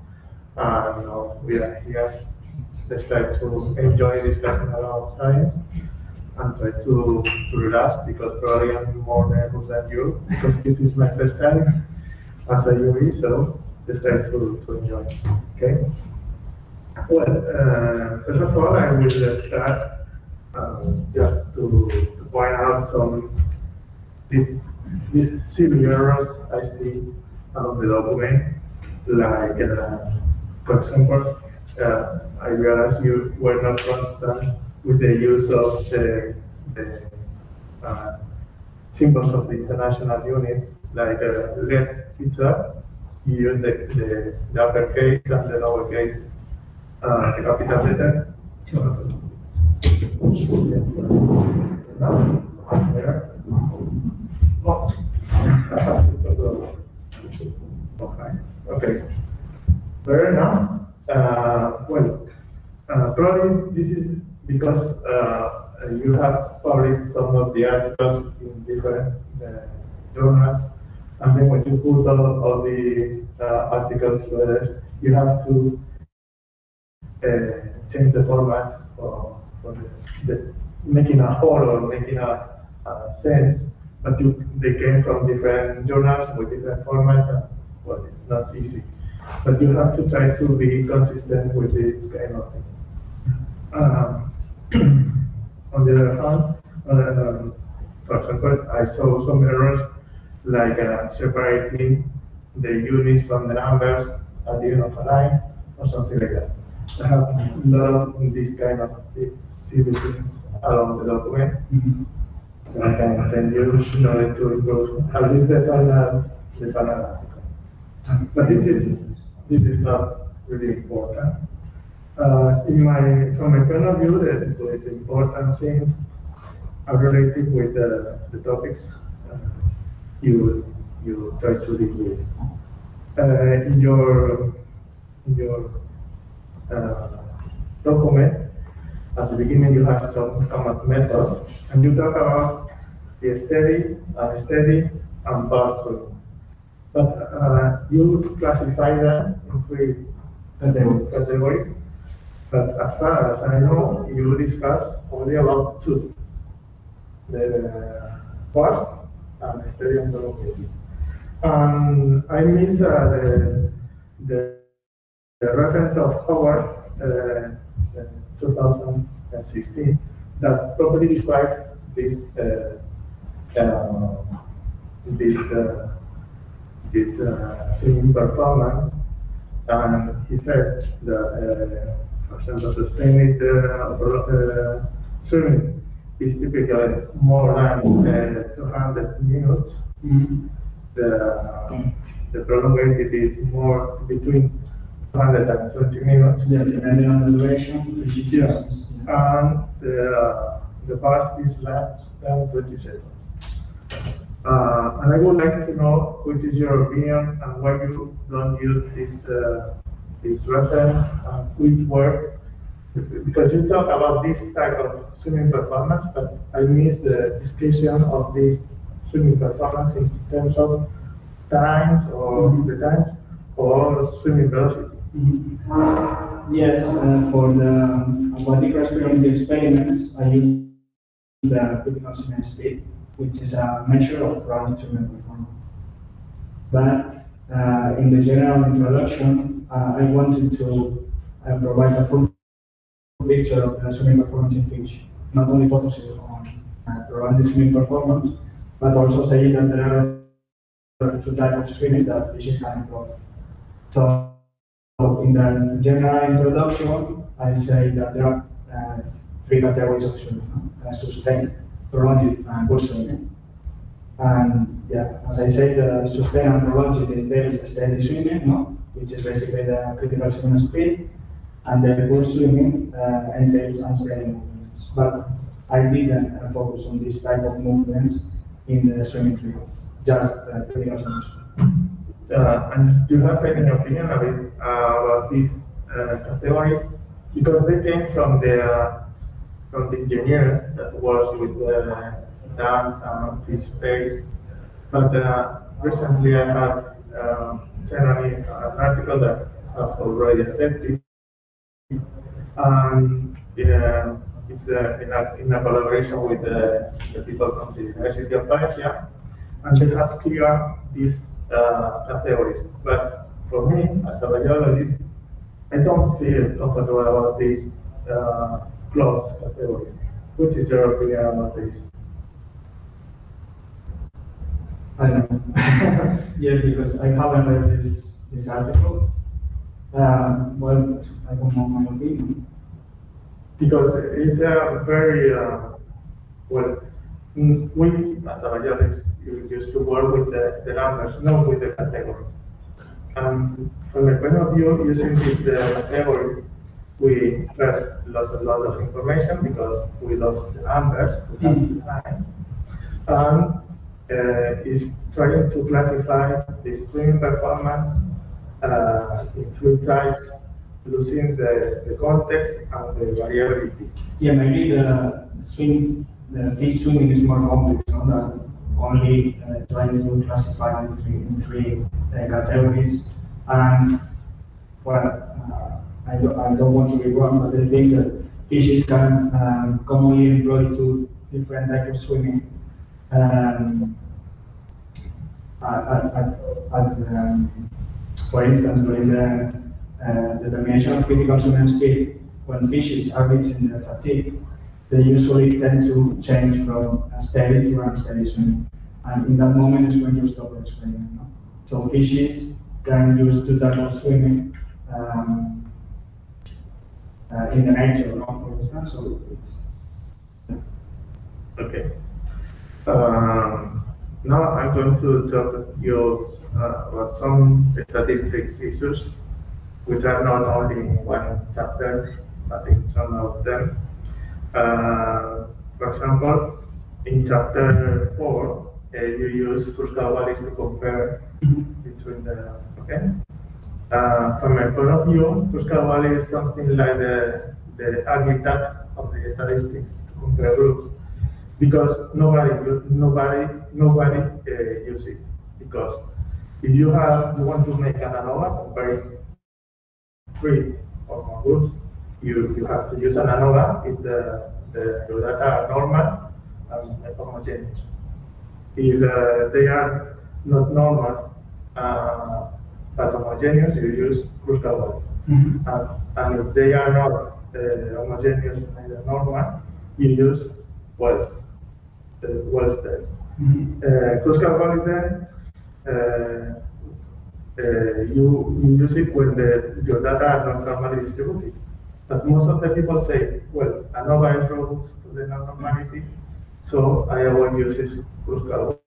and we are here. Let's try to enjoy discussion about science and try to relax, because probably I'm more nervous than you, because this is my first time as a UV, so let's try to enjoy. Okay? Well, first of all, I will start just to point out some these silly errors I see on the document. Like, for example, I realized you were not constant with the use of the symbols of the international units, like let Hitler, you use the uppercase and the lowercase, the capital letter. Okay. Fair enough. Probably this is because you have published some of the articles in different journals, and then when you put all the articles together, you have to change the format for the making a whole or making a sense. But they came from different journals with different formats, and well, it's not easy. But you have to try to be consistent with this kind of things. On the other hand, for example, I saw some errors like separating the units from the numbers at the end of a line or something like that. I have a lot of these kind of silly things along the document. I can send you in order to improve at least the final article. But this is not really important. From my point of view, the important things are related with the topics you try to deal with. In your document, at the beginning you have some common methods, and you talk about the steady, unsteady, and partial. But you classify them in three categories. But as far as I know, you discuss only about two: the parts and steady and velocity. I miss the reference of Howard 2016 that properly described this swimming performance, and he said that for example, sustained swimming is typically more than 200 minutes. The prolonged is more between 220 minutes. Yeah, depending on the duration. Yes. And the burst is less than 20 seconds. And I would like to know which is your opinion and why you don't use this reference and which work, because you talk about this type of swimming performance, but I missed the description of this swimming performance in terms of times or the times or swimming velocity. Yes, for the aquatic respiratory experiments, I use the critical swimming speed, which is a measure of ground swimming performance. But in the general introduction, I wanted to provide a full picture of the swimming performance in fish. not only focusing on prolonged swimming performance, but also saying that there are two types of swimming that fishes can improve. So in the general introduction, I say that there are three categories of swimming: sustained, prolonged, and good swimming. And yeah, as I said, the sustained and prolonged entails steady swimming, which is basically the critical swimming speed, and the good swimming entails unsteady movements. But I didn't focus on this type of movements in the swimming fields, just critical swimming speed. And do you have any opinion about these categories? Because they came from the engineers that work with the dams and fish space. But recently I have seen an article that I've already accepted. And it's in a collaboration with the people from the University of Valencia, and they have cleared these categories. But for me, as a biologist, I don't feel comfortable about these closed categories. What is your opinion about this? I don't know. Yes, because I haven't read this article. Well, I don't know my opinion. Because it's a very, well, we as a biologist used to work with the numbers, not with the categories. From my point of view, using these categories, we first lost a lot of information because we lost the numbers, and is trying to classify the swimming performance in three types, losing the context and the variability. Yeah, maybe the fish swimming is more complex, than only trying to classify in three categories. And well, I don't want to be wrong, but I think that fishes can commonly employ two different types of swimming. For instance, during the determination of critical swimming speed, when fishes are reaching their fatigue, they usually tend to change from steady to unsteady swimming. And in that moment is when you stop swimming. So fishes can use two types of swimming in the nature, for instance. So it's okay. Now I'm going to talk with you about some statistics issues, which are not only in one chapter, but in some of them. For example, in chapter 4, you use Cruz-Cavallis to compare between the, okay? From my point of view, Cruz-Cavallis is something like the ugly duck of the statistics to compare groups, because nobody use it. Because if you want to make an ANOVA comparing 3 or more groups, you have to use an ANOVA if the data are normal and homogeneous. If they are not normal but homogeneous, you use Cruz-Cavallis. And if they are not homogeneous and normal, you use Wells test. Cruz-Cavallis then, you use it when your data are not normally distributed. But most of the people say, well, ANOVA is robust to the non-normality, so I avoid using Cruz-Cavallis.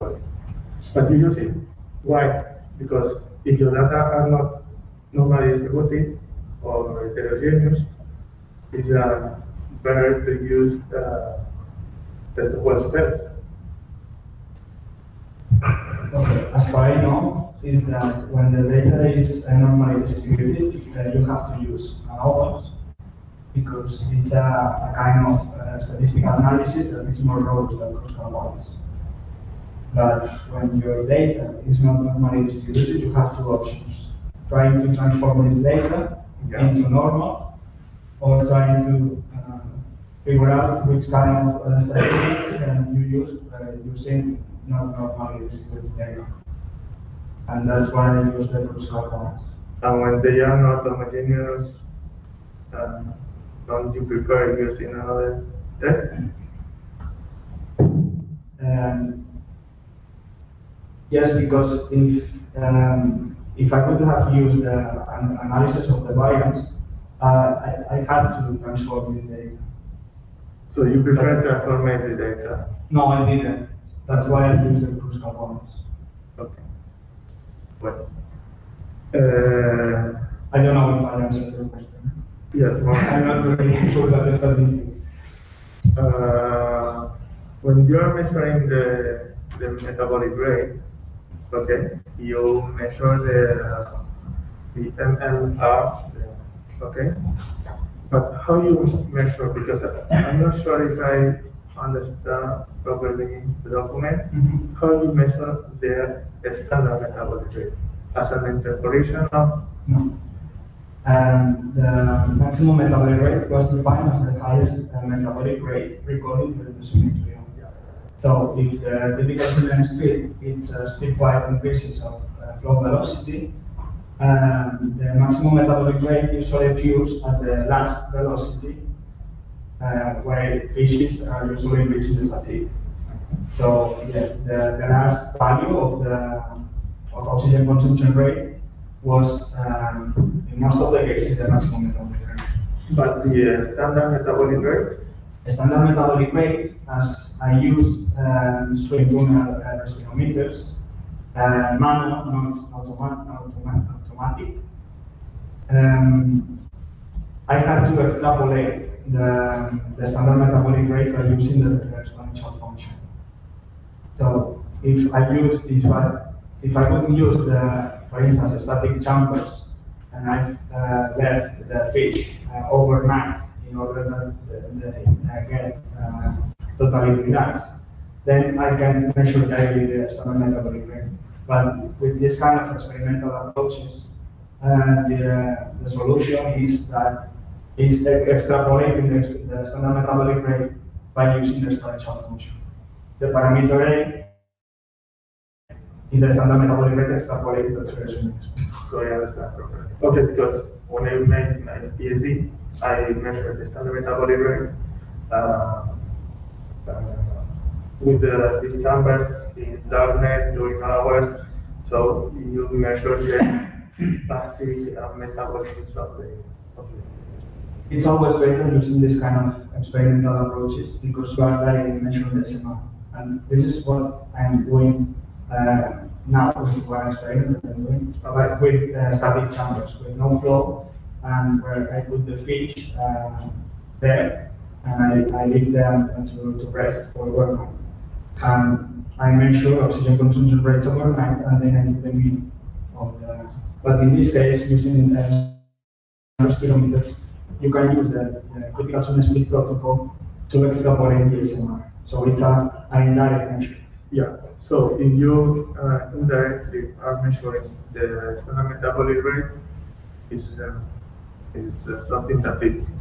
But you use it. Why? Because if your data are not normally distributed or heterogeneous, it's better to use the Wells test. okay. As far as I know, is that when the data is normally distributed, you have to use ANOVAs because it's a kind of statistical analysis that is more robust than Cruz-Cavallis. But when your data is not normally distributed, you have two options: trying to transform this data into normal, or trying to figure out which kind of statistics can you use using not normally distributed data. And that's why I use the Cruz-Cavallis. And when they are not homogeneous, don't you prefer using another test? Yes, because if I would have used an analysis of the variance, I had to transform this data. So you prefer to transform the data? No, I didn't. That's why I used the cruise components. Okay. Well, I don't know if I answered your question. yes, more. I'm not really good at the statistics. When you are measuring the metabolic rate, okay, you measure the MLR, okay? But how you measure, because I'm not sure if I understand properly the document, how you measure the standard metabolic rate? As an interpolation of? No. The maximum metabolic rate was defined as the highest metabolic rate recorded in the symmetry. So if the typical Chilean speed is a stepwise increases of flow velocity, the maximum metabolic rate usually occurs at the last velocity, where fishes are usually reaching the fatigue. So the last value of oxygen consumption rate was, in most of the cases, the maximum metabolic rate. But the standard metabolic rate? The standard metabolic rate, as I use swing tunnel resinometers, manual, not automatic, I had to extrapolate the standard metabolic rate by using the exponential function. So if I would use for instance, the static chambers, and I left the fish overnight in order that they get totally relaxed, then I can measure daily the standard metabolic rate. But with this kind of experimental approaches, the solution is that is extrapolating the standard metabolic rate by using the exponential function. The parameter A is the standard metabolic rate extrapolated to the resolution. So I understand properly. Okay, because when I made my PhD, I measured the standard metabolic rate with these chambers in darkness during hours. So you measure the passive metabolism of the. It's always better using this kind of experimental approaches because you are directly measuring the SMR. And this is what I'm doing now with one experiment that I'm doing, but with static chambers, with no flow, and where I put the fish there, and I leave them to rest for work. And I measure oxygen consumption rates overnight, and then I do the mean of the. But in this case, using spirometers, you can use the critical zone split protocol to extrapolate the SMR. So it's an indirect measure. Yeah. So if you indirectly are measuring the standard metabolic rate, is something that is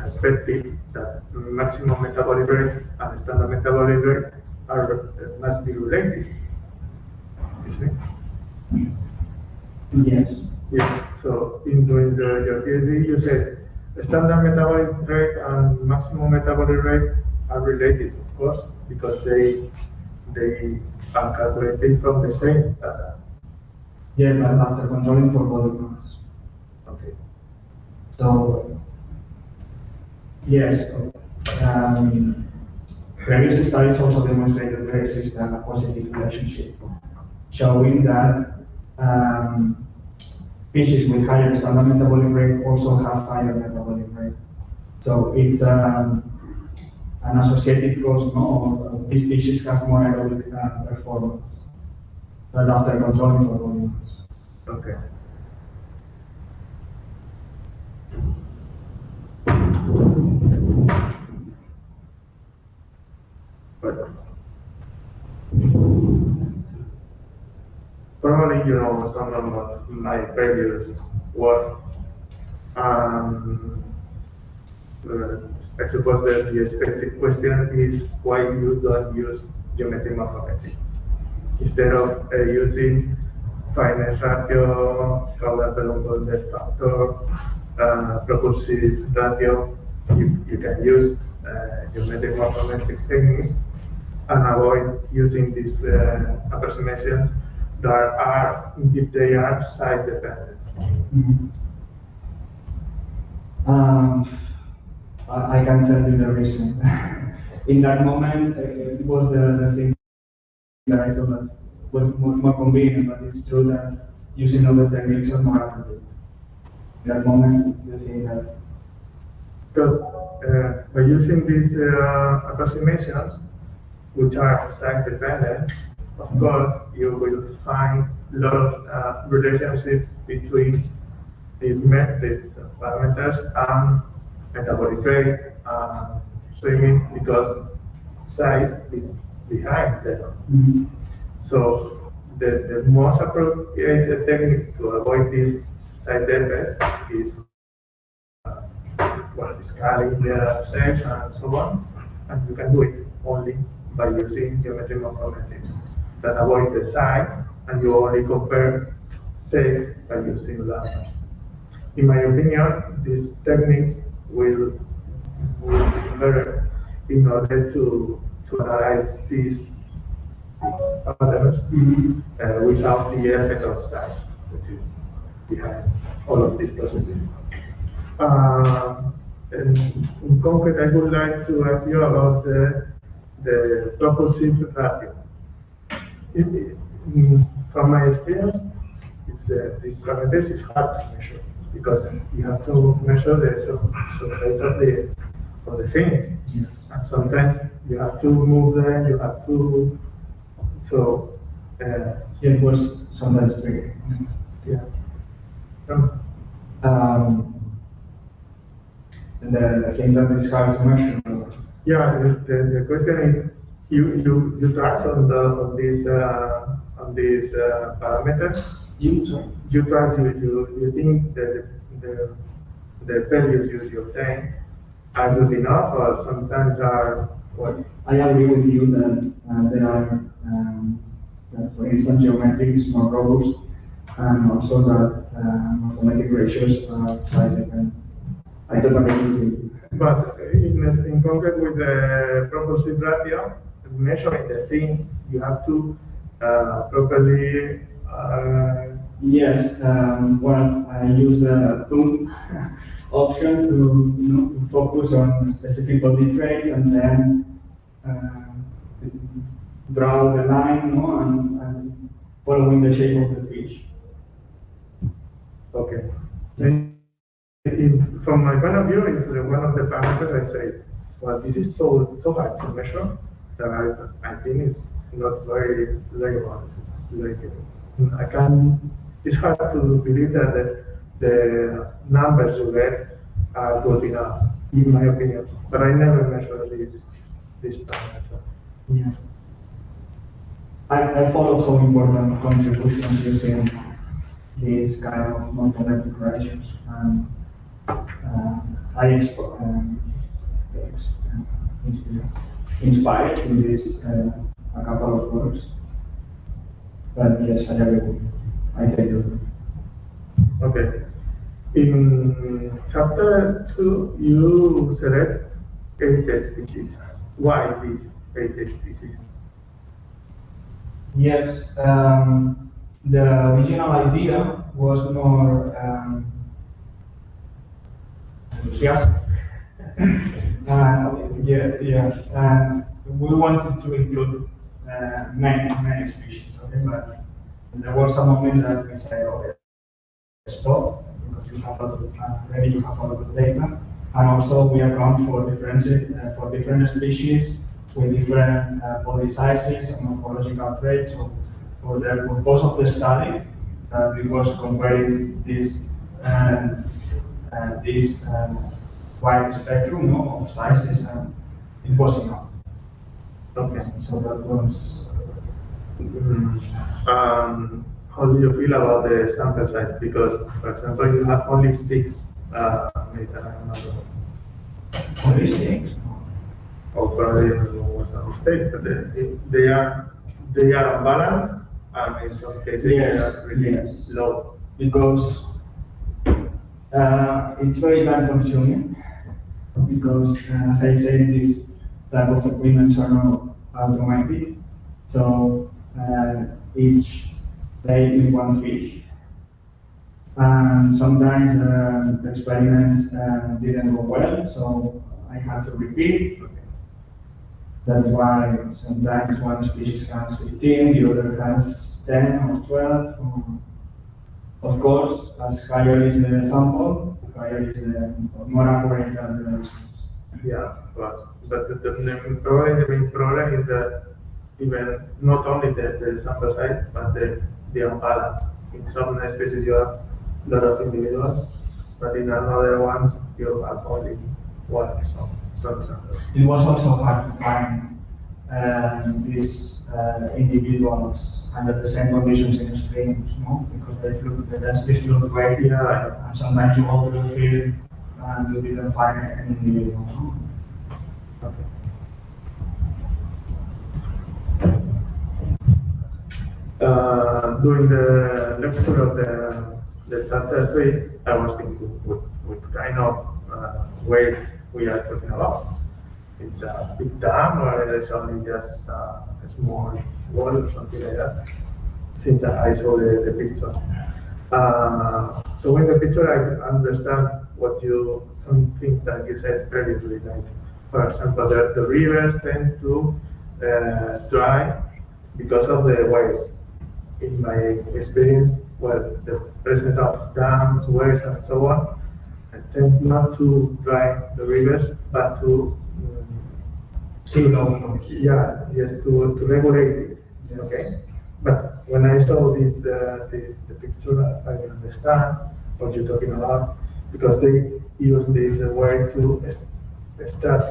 expected that maximum metabolic rate and standard metabolic rate must be related. Isn't it? Yes. Yes. So in doing your PhD, you said the standard metabolic rate and maximum metabolic rate are related, of course, because they are calculated from the same data. Yeah, but after controlling for volume mass. Okay. So, yes, previous studies also demonstrated there exists a positive relationship, showing that fishes with higher standard metabolic rate also have higher metabolic rate. So it's an associated cause, no? These fishes have more aerobic performance, but after controlling for volumes. Okay. But probably you know some of my previous work. I suppose that the expected question is why you don't use geometry morphometric instead of using fineness ratio, caudal peduncle depth factor, propulsive ratio. you can use geometric morphometric techniques and avoid using these approximations that are, if they are, size dependent. I can tell you the reason. In that moment, it was the thing that I thought that was more convenient, but it's true that using other techniques are more effective. In that moment, it's the thing that... Because by using these approximations, which are size dependent, of course, you will find a lot of relationships between these parameters and metabolic rate and swimming, because size is behind them. So the most appropriate technique to avoid this size defects is scaling the shapes and so on, and you can do it only by using geometric morphometrics that avoid the size, and you only compare shapes by using lambdas. In my opinion, these techniques will be better in order to analyze these patterns without the effect of size, which is behind all of these processes. In concrete, I would like to ask you about the propulsive ratio. From my experience, this parameters is hard to measure because you have to measure the surface of the fins, and sometimes you have to move them. You have to it was sometimes tricky. Yeah. And the thing that is hard to measure. Yeah, the question is, you trust on these parameters. You trust you think that the values you obtain are good enough, or sometimes are what? I agree with you that there are that, for instance, geometric is more robust, and also that mathematic ratios are size dependent. I totally agree with you. But in concrete with the propulsive ratio, measuring the thing, you have to properly. Yes, well, I use the zoom option to focus on specific body trait and then draw the line, and following the shape of the fish. Okay. From my point of view, it's one of the parameters I say, well, this is so hard to measure that I think it's not very reliable. It's like it's hard to believe that the numbers you get are good enough, in my opinion. But I never measure this parameter. Yeah. I follow some important contributions using these kind of morphometric ratios. I inspired in this a couple of works. But yes, I agree with you. I take you. Okay. In chapter 2, you select 8 species. Why these 8 species? Yes, the original idea was more enthusiastic. We wanted to include many species, okay? But there was a moment that we said, okay, stop, because you have a lot of data, and also we account for different species with different body sizes and morphological traits. So for the purpose of the study, we was comparing this wide spectrum of sizes, and it was enough. Okay, so that was. How do you feel about the sample size? Because, for example, you have only 6 Mediterranean models. Only 6? Or probably it was a mistake, but they are unbalanced, and in some cases they are really low. Because it's very time consuming because, as I said, this type of equipment are not automatic. So each day with one fish. And sometimes the experiments didn't go well, so I had to repeat. That's why sometimes one species has 15, the other has 10 or 12. Of course, as higher is the sample, higher is the more accurate are the results. Yeah, but the main problem is that even not only the sample size, but the unbalance. In some species you have a lot of individuals, but in another ones you have only one or some samples. It was also hard to find these individuals under the same conditions in streams, no? Because the densities fluctuate, Yeah. and sometimes you go to the field and you didn't find any individual. No? Okay. During the lecture of the chapter 3, I was thinking which kind of wave we are talking about. It's a big dam, or it's only just a small wall or something like that, since I saw the picture. So in the picture, I understand some things that you said previously, like, for example, the rivers tend to dry because of the waves. In my experience, well, the presence of dams, waves, and so on, I tend not to dry the rivers, but to yeah, yes, to regulate it. Yes. Okay, but when I saw the picture, I understand what you're talking about, because they use this way to start.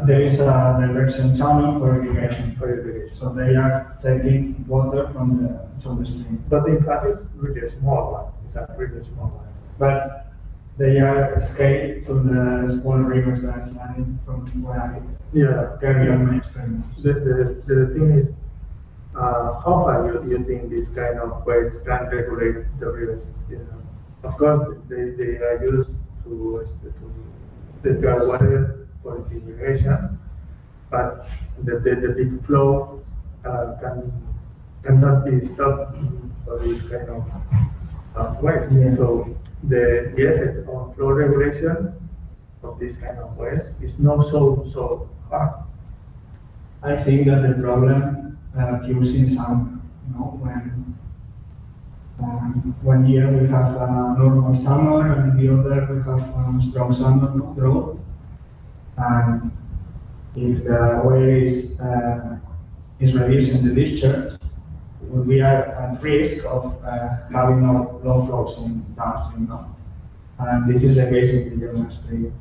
There is a direction channel for irrigation. So they are taking water from the stream. But in fact, it's really a small one. It's a really small one. But they are scaled to the small rivers that are running from where I carry on my experiments. The thing is, how far you think this kind of ways can regulate the rivers? You know, of course, they are used to dry water for irrigation, but the big flow cannot be stopped for this kind of ways. Yeah. So the effects on flow regulation of this kind of ways is not so hard. I think that the problem occurs in summer, you know, when 1 year we have a normal summer and the other we have a strong summer growth. And if the waste is reducing the discharge, we are at risk of having no low flows in downstream. No? And this is the case in the Girona stream,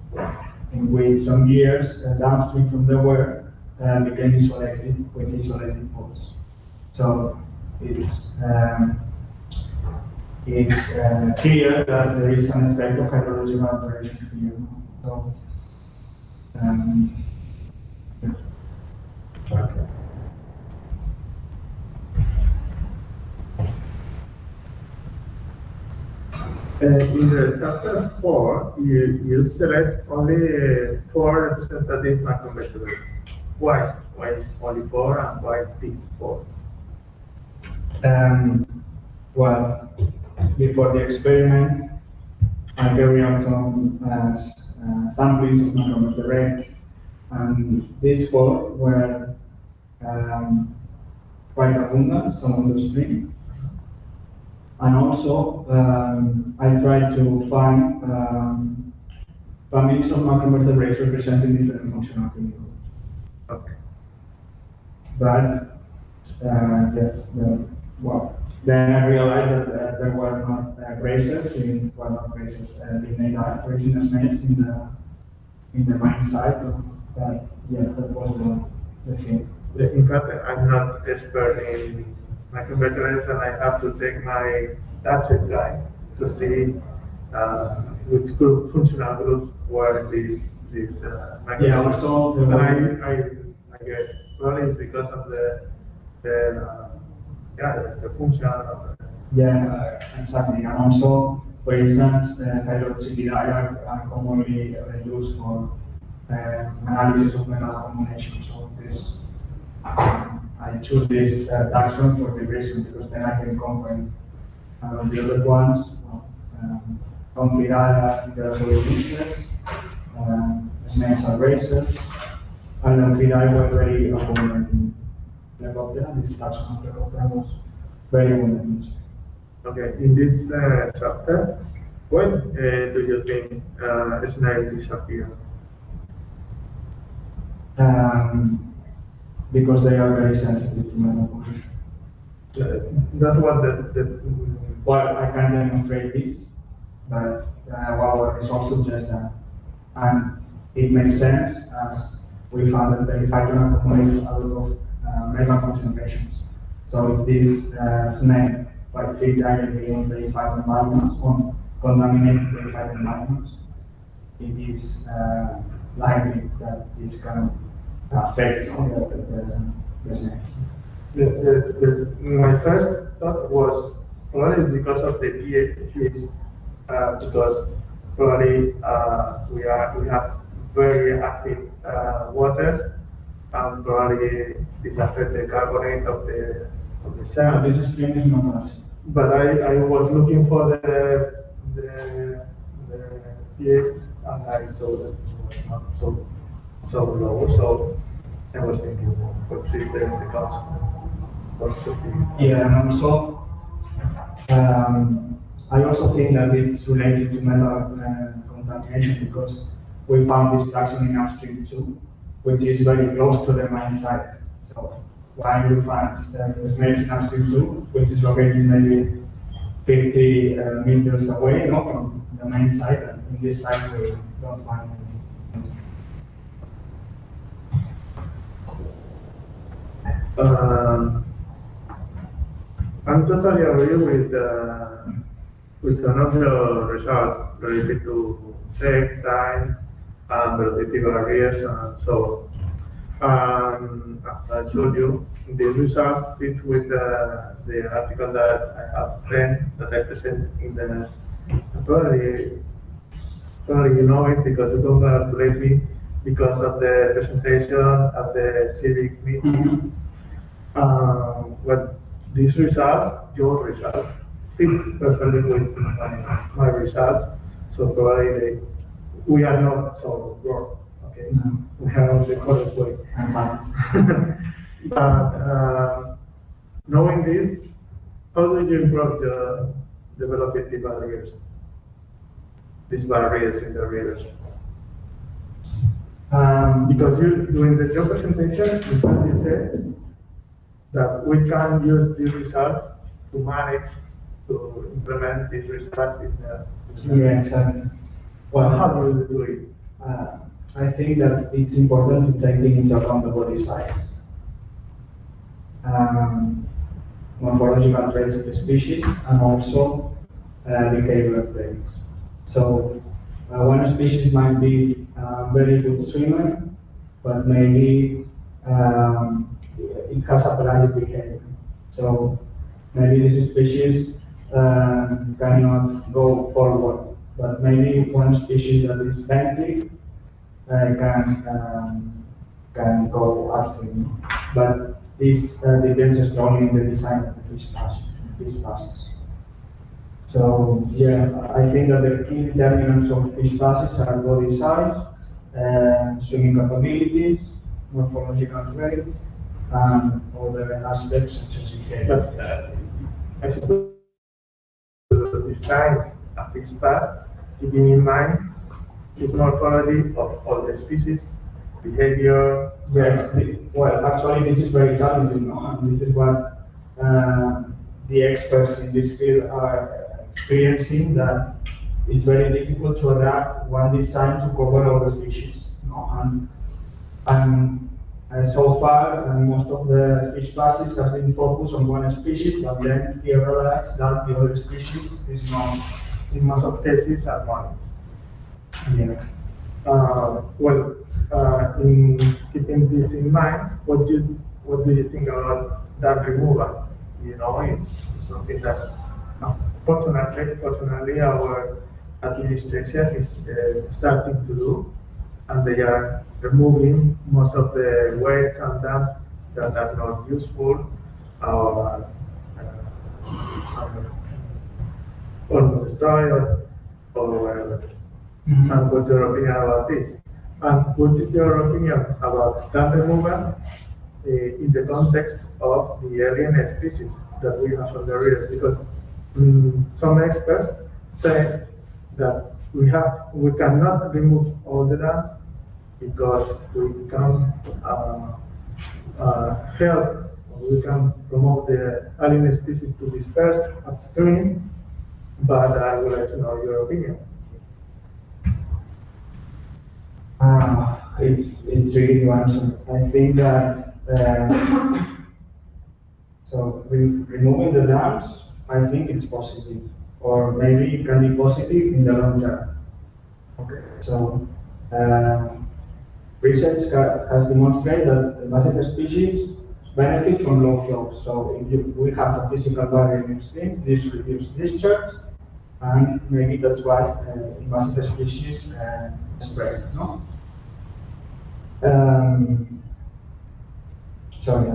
in which some years downstream from the well became isolated with isolated pools. So it's clear that there is an effect of hydrological alteration here. So, okay. In the chapter 4, you select only 4 representative macroinvertebrates. Why? Why only 4, and why these 4? Well, before the experiment, I carried out some samplings of macroinvertebrates, and these 4 were quite abundant, some on the stream. And also, I tried to find families of macroinvertebrates representing different functional activities. Okay. But, yes, then I realized that there were not grazers being alteration as snails in the mine site. But yeah, that was the thing. In fact, I'm not expert in macroinvertebrates, and I have to take my data guide to see which functional groups were these macroinvertebrates. Yeah, also I guess probably it's because of the function of yeah, exactly. And also for instance, Helena are commonly used for analysis of metal combinations. So this, I choose this taxon for the reason because then I can compare the other ones. Convidem, interrogatories, snails are racers, and convidem were very abundant in Lepoptera. This taxon of Lepoptera was very abundant. Okay, in this chapter, when do you think snail disappear? Because they are very sensitive to metal pollution. That's what Well, I can demonstrate this, but our results suggest that. And it makes sense as we found that the factor accumulates a lot of metal concentrations. So if this snail by feed directly on the fight environments, on contaminated the fight environments, it is likely that this can affect the snails. My first thought was probably because of the pH, because probably we have very active waters, and probably this affects the carbonate of the sand. This is strange, not acid. But I was looking for the pH, and I saw that it was not so low. So I was thinking, what is the cause? What could be? Yeah, and also, I also think that it's related to metal contamination because we found this taxon in upstream too, which is very close to the mine site. So why we find the snails in upstream too, which is located maybe 50 meters away, from the main site, and in this site we don't find anything. I'm totally agree with some of your results related to sex, sign, and velocity barriers, and so on. As I told you, the results fit with the article that I have sent, that I present in the probably you know it because you congratulate me because of the presentation at the civic meeting. But these results, your results, fits perfectly with my results. So probably we are not so wrong. Okay, we have the correct way. But knowing this, how do you improve the velocity barriers? These barriers in the rivers. Because during your presentation, you said that we can use these results to manage, to implement these results in the. Yeah, exactly. Well, how do you do it? I think that it's important to take into account the body size, morphological traits of the species, and also behavioral traits. So one species might be a very good swimmer, but maybe it has a pelagic behavior. So maybe this species cannot go forward, but maybe one species that is benthic can go upstream. But this depends strongly on the design of the fish passes. So yeah, I think that the key determinants of fish passes are body size, swimming capabilities, morphological traits, and other aspects such as behavior. I suppose to design a fish pass, keeping in mind the morphology of all the species, behavior. Yes, well, actually, this is very challenging, and this is what the experts in this field are experiencing, that it's very difficult to adapt one design to cover all the species. And so far, most of the fish passes have been focused on one species, but then we realized that the other species is not. In most of cases, are one. Yeah. In keeping this in mind, what do you think about that removal? It's something that Fortunately, our administration is starting to do, and they are removing most of the waste and dams that are not useful or almost destroyed or whatever. And what's your opinion about this? And what is your opinion about dam removal in the context of the alien species that we have on the river? Because some experts say that we cannot remove all the dams because we can help, we can promote the alien species to disperse upstream, but I would like to know your opinion. It's tricky to answer. I think that so removing the dams, I think it's positive, or maybe it can be positive in the long term. Okay. So research has demonstrated that invasive species benefit from low flows. So if we have a physical barrier in streams, this reduces discharge, and maybe that's why invasive species spread. No. Sorry,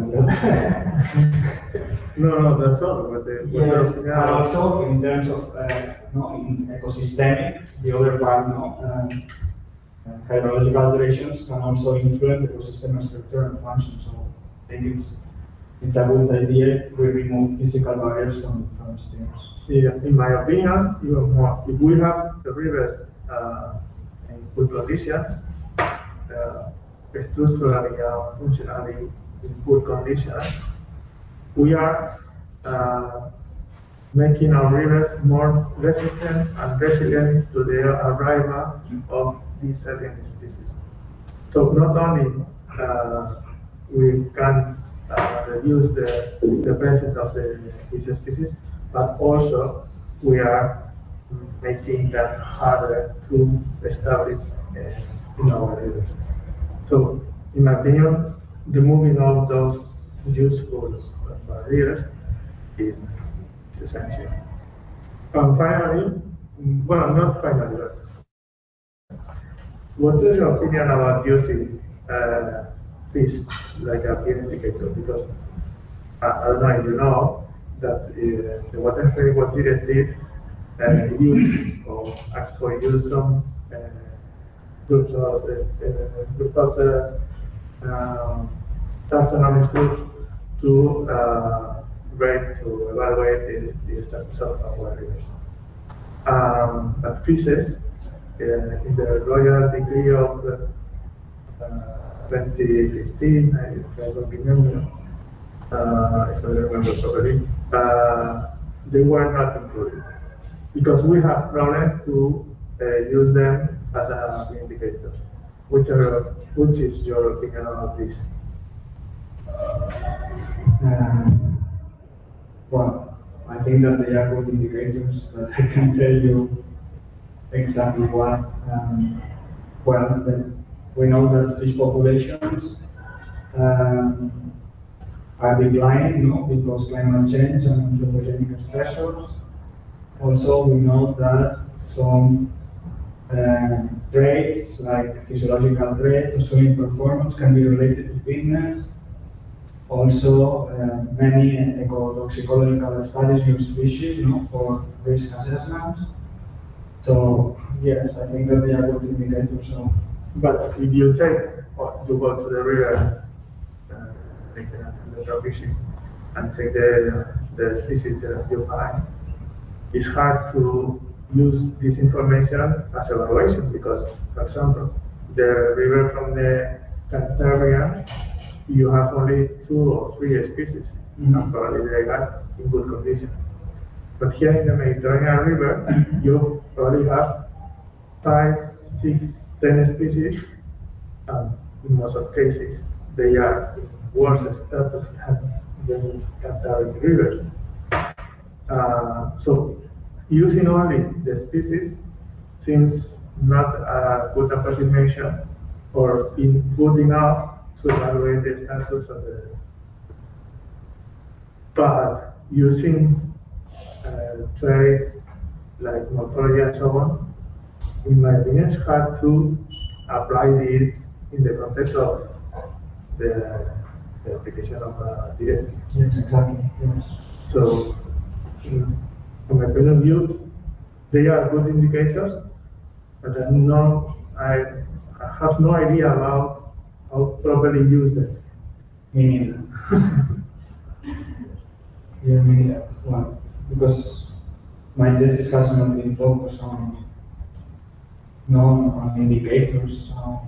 No, that's all. But yes, and also in terms of in ecosystemic, the other part, hydrological alterations can also influence ecosystem structure and function. So I think it's a good idea we remove physical barriers from streams. Yeah, in my opinion, even more. If we have the rivers in good conditions, structurally and functionally in good conditions, we are making our rivers more resistant and resilient to the arrival of these alien species. So not only we can reduce the presence of these species, but also we are making that harder to establish in our rivers. So, in my opinion, removing all those useful barriers is essential. And finally, well, not finally, but what is your opinion about using fish like a peer indicator? Because I don't know if you know that the Water Framework Directive use or asks for use some groups taxonomic group to evaluate the status of our rivers. But fishes, in the Royal Decree of 2015, if I don't remember, if I remember properly, they were not included because we have problems to use them as an indicator. Which is your opinion about this? Well, I think that they are good indicators, but I can't tell you exactly why. We know that fish populations are declining, because climate change and anthropogenic stressors. Also, we know that some traits, like physiological traits or swimming performance, can be related to fitness. Also, many ecotoxicological studies use fishes, for risk assessments. So, yes, I think that they are good indicators. So. But if you go to the river, take the fishing, and take the species that you find, it's hard to use this information as evaluation because, for example, the river from the Cantabrian, you have only 2 or 3 species, and probably they are in good condition. But here in the Mediterranean River, you probably have 5, 6, 10 species, and in most of cases, they are in worse status than Cantabrian rivers. So using only the species seems not a good approximation or good enough to evaluate the status of the. But using traits like morphology and so on, in my opinion, it's hard to apply this in the context of the application of a directive. Yes, exactly. Yes. So, from my point of view, they are good indicators, but I have no idea about how properly use them. Me neither. Yeah, me neither. Well, because my thesis has not been focused on indicators. So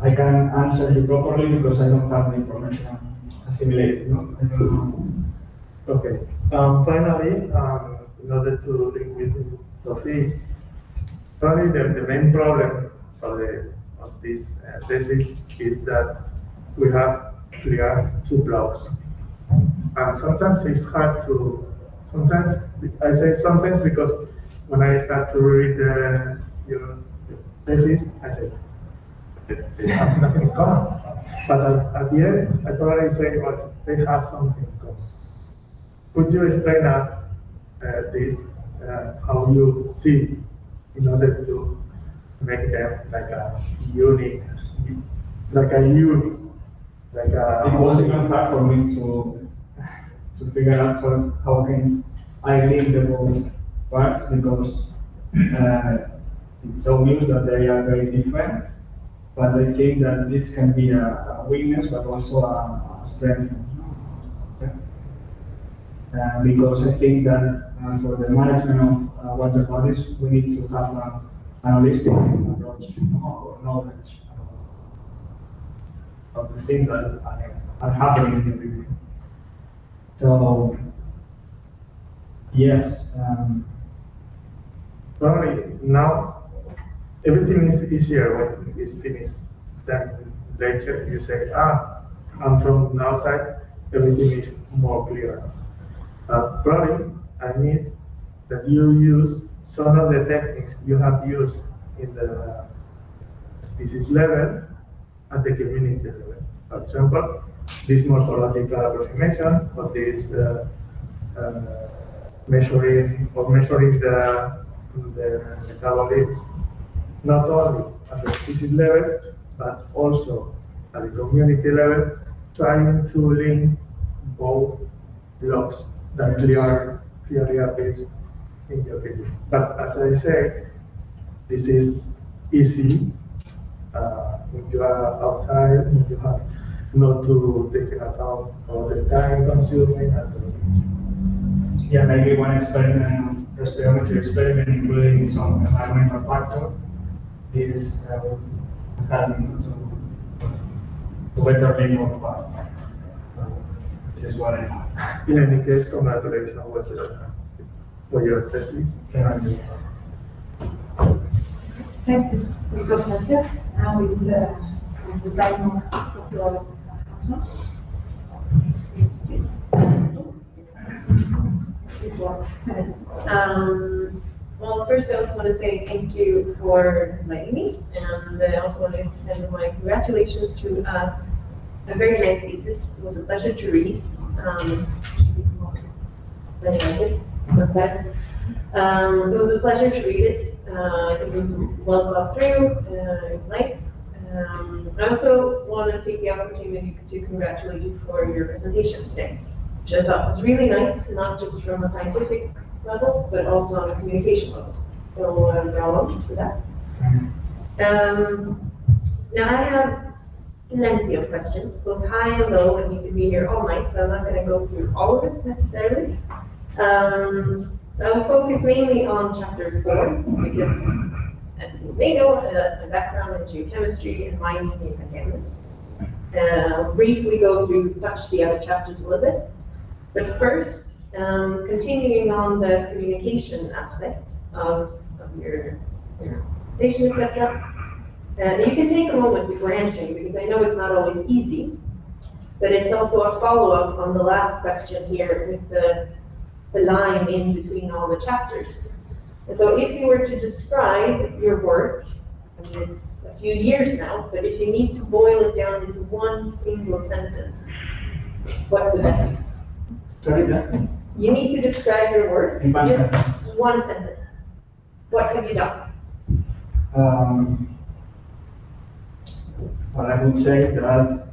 I can answer you properly because I don't have the information assimilated. No? I don't know. Okay. Finally, in order to link with Sophie, probably the main problem of this thesis is that we have clear two blocks. And sometimes it's hard to, I say sometimes because when I start to read your thesis, I say, they have nothing in common. But at the end, I probably say, well, they have something in common. Could you explain us this, how you see, in order to make them like a unique, It was even hard for me to figure out how can I link the both parts because it's obvious that they are very different. But I think that this can be a weakness, but also a strength. Because I think that for the management of water bodies, we need to have an analytic approach or knowledge of the things that are happening in the region. So, yes. Probably now everything is easier when it's finished. Then later you say, I'm from the outside, everything is more clear. Probably I miss that you use some of the techniques you have used in the species level at the community level. For example, this morphological approximation or this measuring the metabolites, not only at the species level, but also at the community level, trying to link both blocks that clearly appears in your thesis. But as I say, this is easy when you are outside, when you have not to take into account all the time consuming and things. Yeah, maybe one experiment, stereometry experiment, including some environmental factor, is having to better link of this is what I know. In any case, congratulations for your thesis. Thank you, Professor. Now is the time of doctoral answers. It works. Well, first I also want to say thank you for inviting me, and I also want to send my congratulations to a very nice thesis. It was a pleasure to read. It was a pleasure to read it. I think it was well thought through. It was nice. I also want to take the opportunity to congratulate you for your presentation today, which I thought was really nice, not just from a scientific level, but also on a communication level. So bravo for that. Now I have plenty of questions, both high and low, and you could be here all night, so I'm not going to go through all of it necessarily. So I will focus mainly on chapter 4, because as you may know, that's my background in geochemistry and mining and contaminants. Briefly touch the other chapters a little bit. But first, continuing on the communication aspect of your presentation, etc. You can take a moment before answering, because I know it's not always easy, but it's also a follow-up on the last question here with the line in between all the chapters. And so if you were to describe your work, I mean, it's a few years now, but if you need to boil it down into one single sentence, what would that be? Sorry, that? You need to describe your work. In one sentence. One sentence. What have you done? Well, I would say that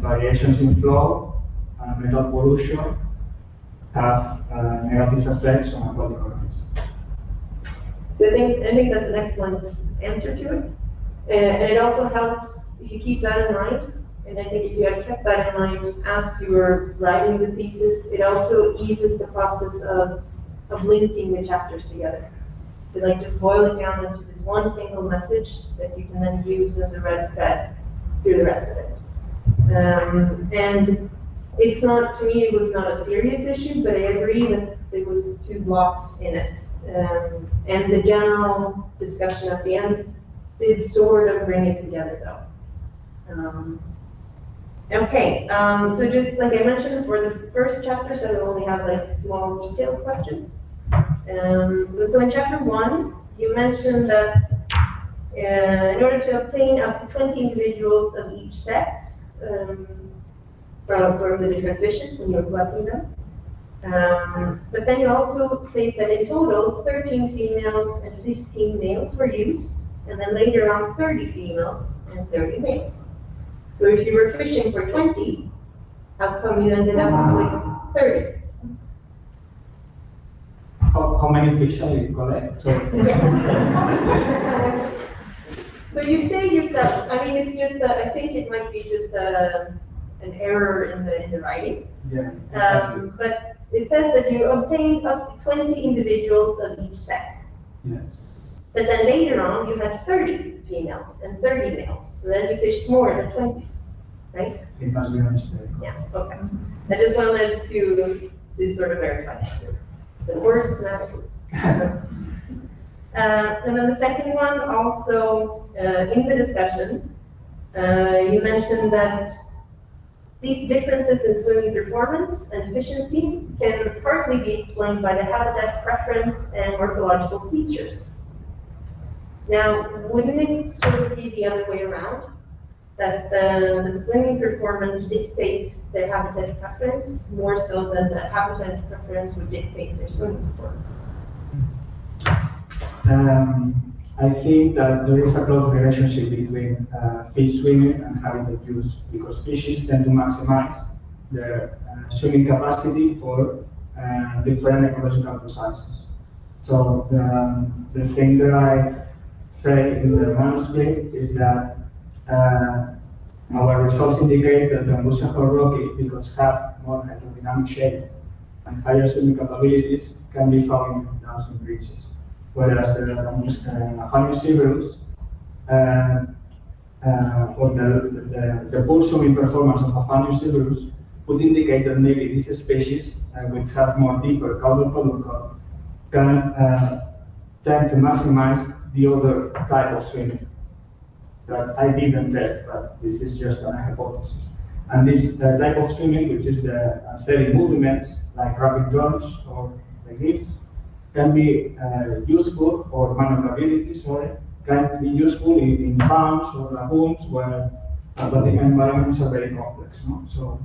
variations in flow and metal pollution have negative effects on aquatic organisms. So I think that's an excellent answer to it. And it also helps if you keep that in mind. And I think if you have kept that in mind as you were writing the thesis, it also eases the process of linking the chapters together. To like just boil it down into this one single message that you can then use as a red thread through the rest of it. And it's not, to me, it was not a serious issue, but I agree that there was 2 blocks in it. And the general discussion at the end did sort of bring it together though. Okay, so just like I mentioned, for the first chapters, I will only have like small detailed questions. But so in chapter 1, you mentioned that in order to obtain up to 20 individuals of each sex from the different fishes when you're collecting them. But then you also state that in total, 13 females and 15 males were used, and then later on 30 females and 30 males. So if you were fishing for 20, how come you ended up with 30? How many fish shall you collect? So, so you say yourself, I mean, it's just, I think it might be just an error in the writing. yeah. But it says that you obtained up to 20 individuals of each sex. Yes. But then later on, you had 30 females and 30 males. So then you fished more than 20, right? It must be a mistake. Yeah, okay. I just wanted to sort of verify that. The words matter. And then the second one, also in the discussion, you mentioned that these differences in swimming performance and efficiency can partly be explained by the habitat preference and morphological features. Now, wouldn't it sort of be the other way around? That the swimming performance dictates their habitat preference more so than the habitat preference would dictate their swimming performance? I think that there is a close relationship between fish swimming and habitat use, because fishes tend to maximize their swimming capacity for different ecological processes. So the thing that I say in the manuscript is that our results indicate that the Angusia rocky, because have more hydrodynamic shape and higher swimming capabilities, can be found in downstream reaches. Whereas the Aphanioseverus, or the poor swimming performance of Aphanioseverus would indicate that maybe this species, which have more deeper caudal color, can tend to maximize the other type of swimming that I didn't test, but this is just a hypothesis. And this type of swimming, which is the steady movements, like rapid turns or like this, can be useful, or maneuverability, sorry, can be useful in ponds or lagoons where aquatic environments are very complex. No? So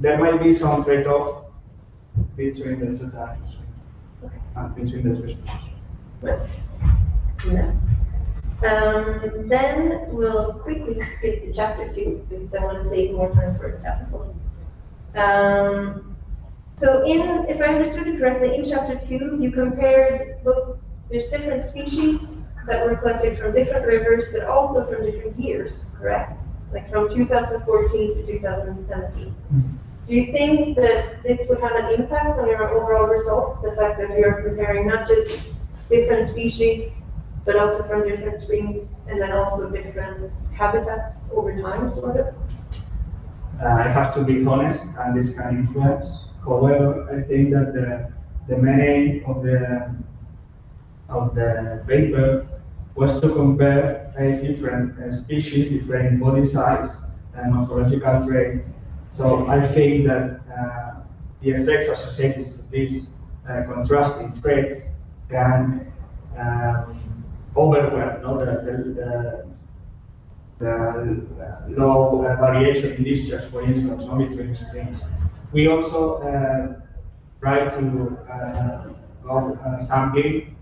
there might be some trade-off between the two types of swimming, and between the two species. Yeah. Then we'll quickly skip to chapter 2 because I want to save more time for chapter 4. So if I understood it correctly, in chapter 2, you compared both, there's different species that were collected from different rivers, but also from different years, correct? Like from 2014 to 2017. Do you think that this would have an impact on your overall results? The fact that you're comparing not just different species, but also from different springs, and then also different habitats over time, sort of? I have to be honest, and this can influence. However, I think that the main aim of the paper was to compare different species, different body size and morphological traits. So I think that the effects associated with these contrasting traits can overwhelm the low variation in discharge, for instance, between streams. We also try to go sampling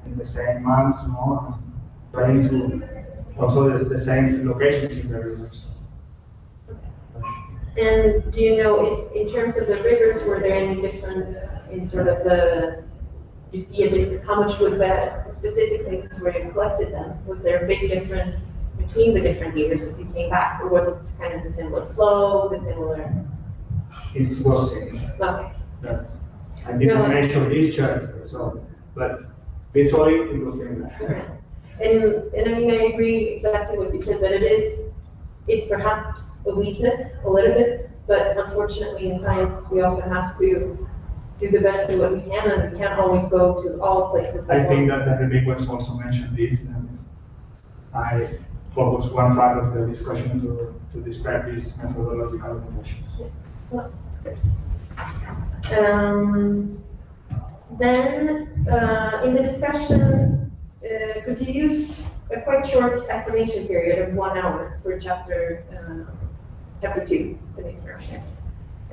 in the same months, no? Trying to also the same locations in the rivers. And do you know, in terms of the rivers, were there any difference in sort of you see a difference, how much would that, specific places where you collected them? Was there a big difference between the different years if you came back, or was it kind of the similar flow, the similar? It was similar. Okay. But I didn't measure these charts, so, but visually it was similar. Okay. And I mean, I agree exactly what you said, that it's perhaps a weakness a little bit, but unfortunately in science we often have to do the best with what we can, and we can't always go to all places. I think that the papers also mentioned this, and I focus one part of the discussion to describe these methodological limitations. Then in the discussion, because you used a quite short acclimation period of 1 hour for chapter 2, the next version.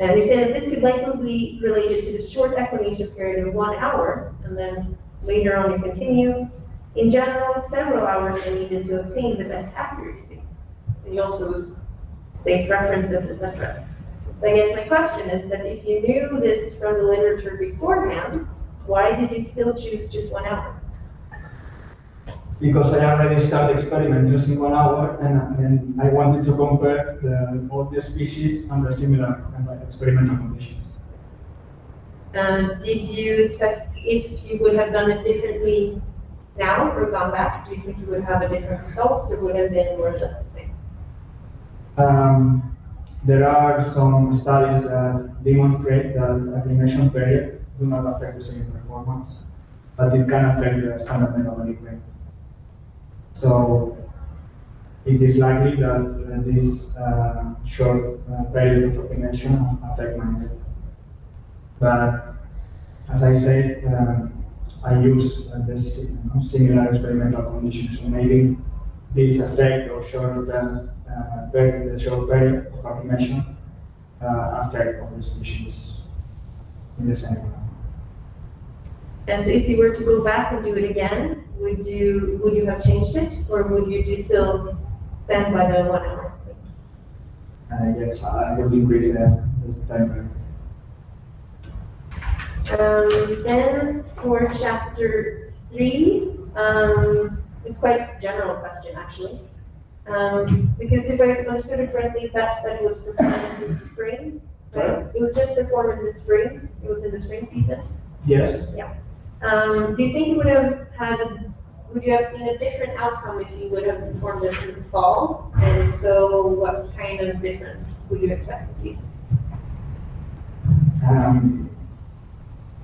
And you say that this could likely be related to the short acclimation period of 1 hour, and then later on you continue. In general, several hours are needed to obtain the best accuracy. And you also state references, etc. So I guess my question is that if you knew this from the literature beforehand, why did you still choose just 1 hour? Because I already started experiment using 1 hour, and I wanted to compare all the species under similar experimental conditions. Did you expect, if you would have done it differently now or gone back, do you think you would have a different results, or would it have been more or less the same? There are some studies that demonstrate that acclimation period do not affect the same performance, but it can affect the standard metabolic rate. So it is likely that this short period of acclimation affect my method. But as I said, I use this similar experimental conditions. So maybe this effect of the short period of acclimation affect all the species in the same way. And so if you were to go back and do it again, would you have changed it, or would you still stand by the 1 hour? Yes, I would increase the time. Then for chapter 3, it's quite a general question actually. Because if I understood it correctly, that study was performed in the spring, right? It was just performed in the spring. It was in the spring season. Yes. Yeah. Do you think you would you have seen a different outcome if you would have performed it in the fall? And so what kind of difference would you expect to see?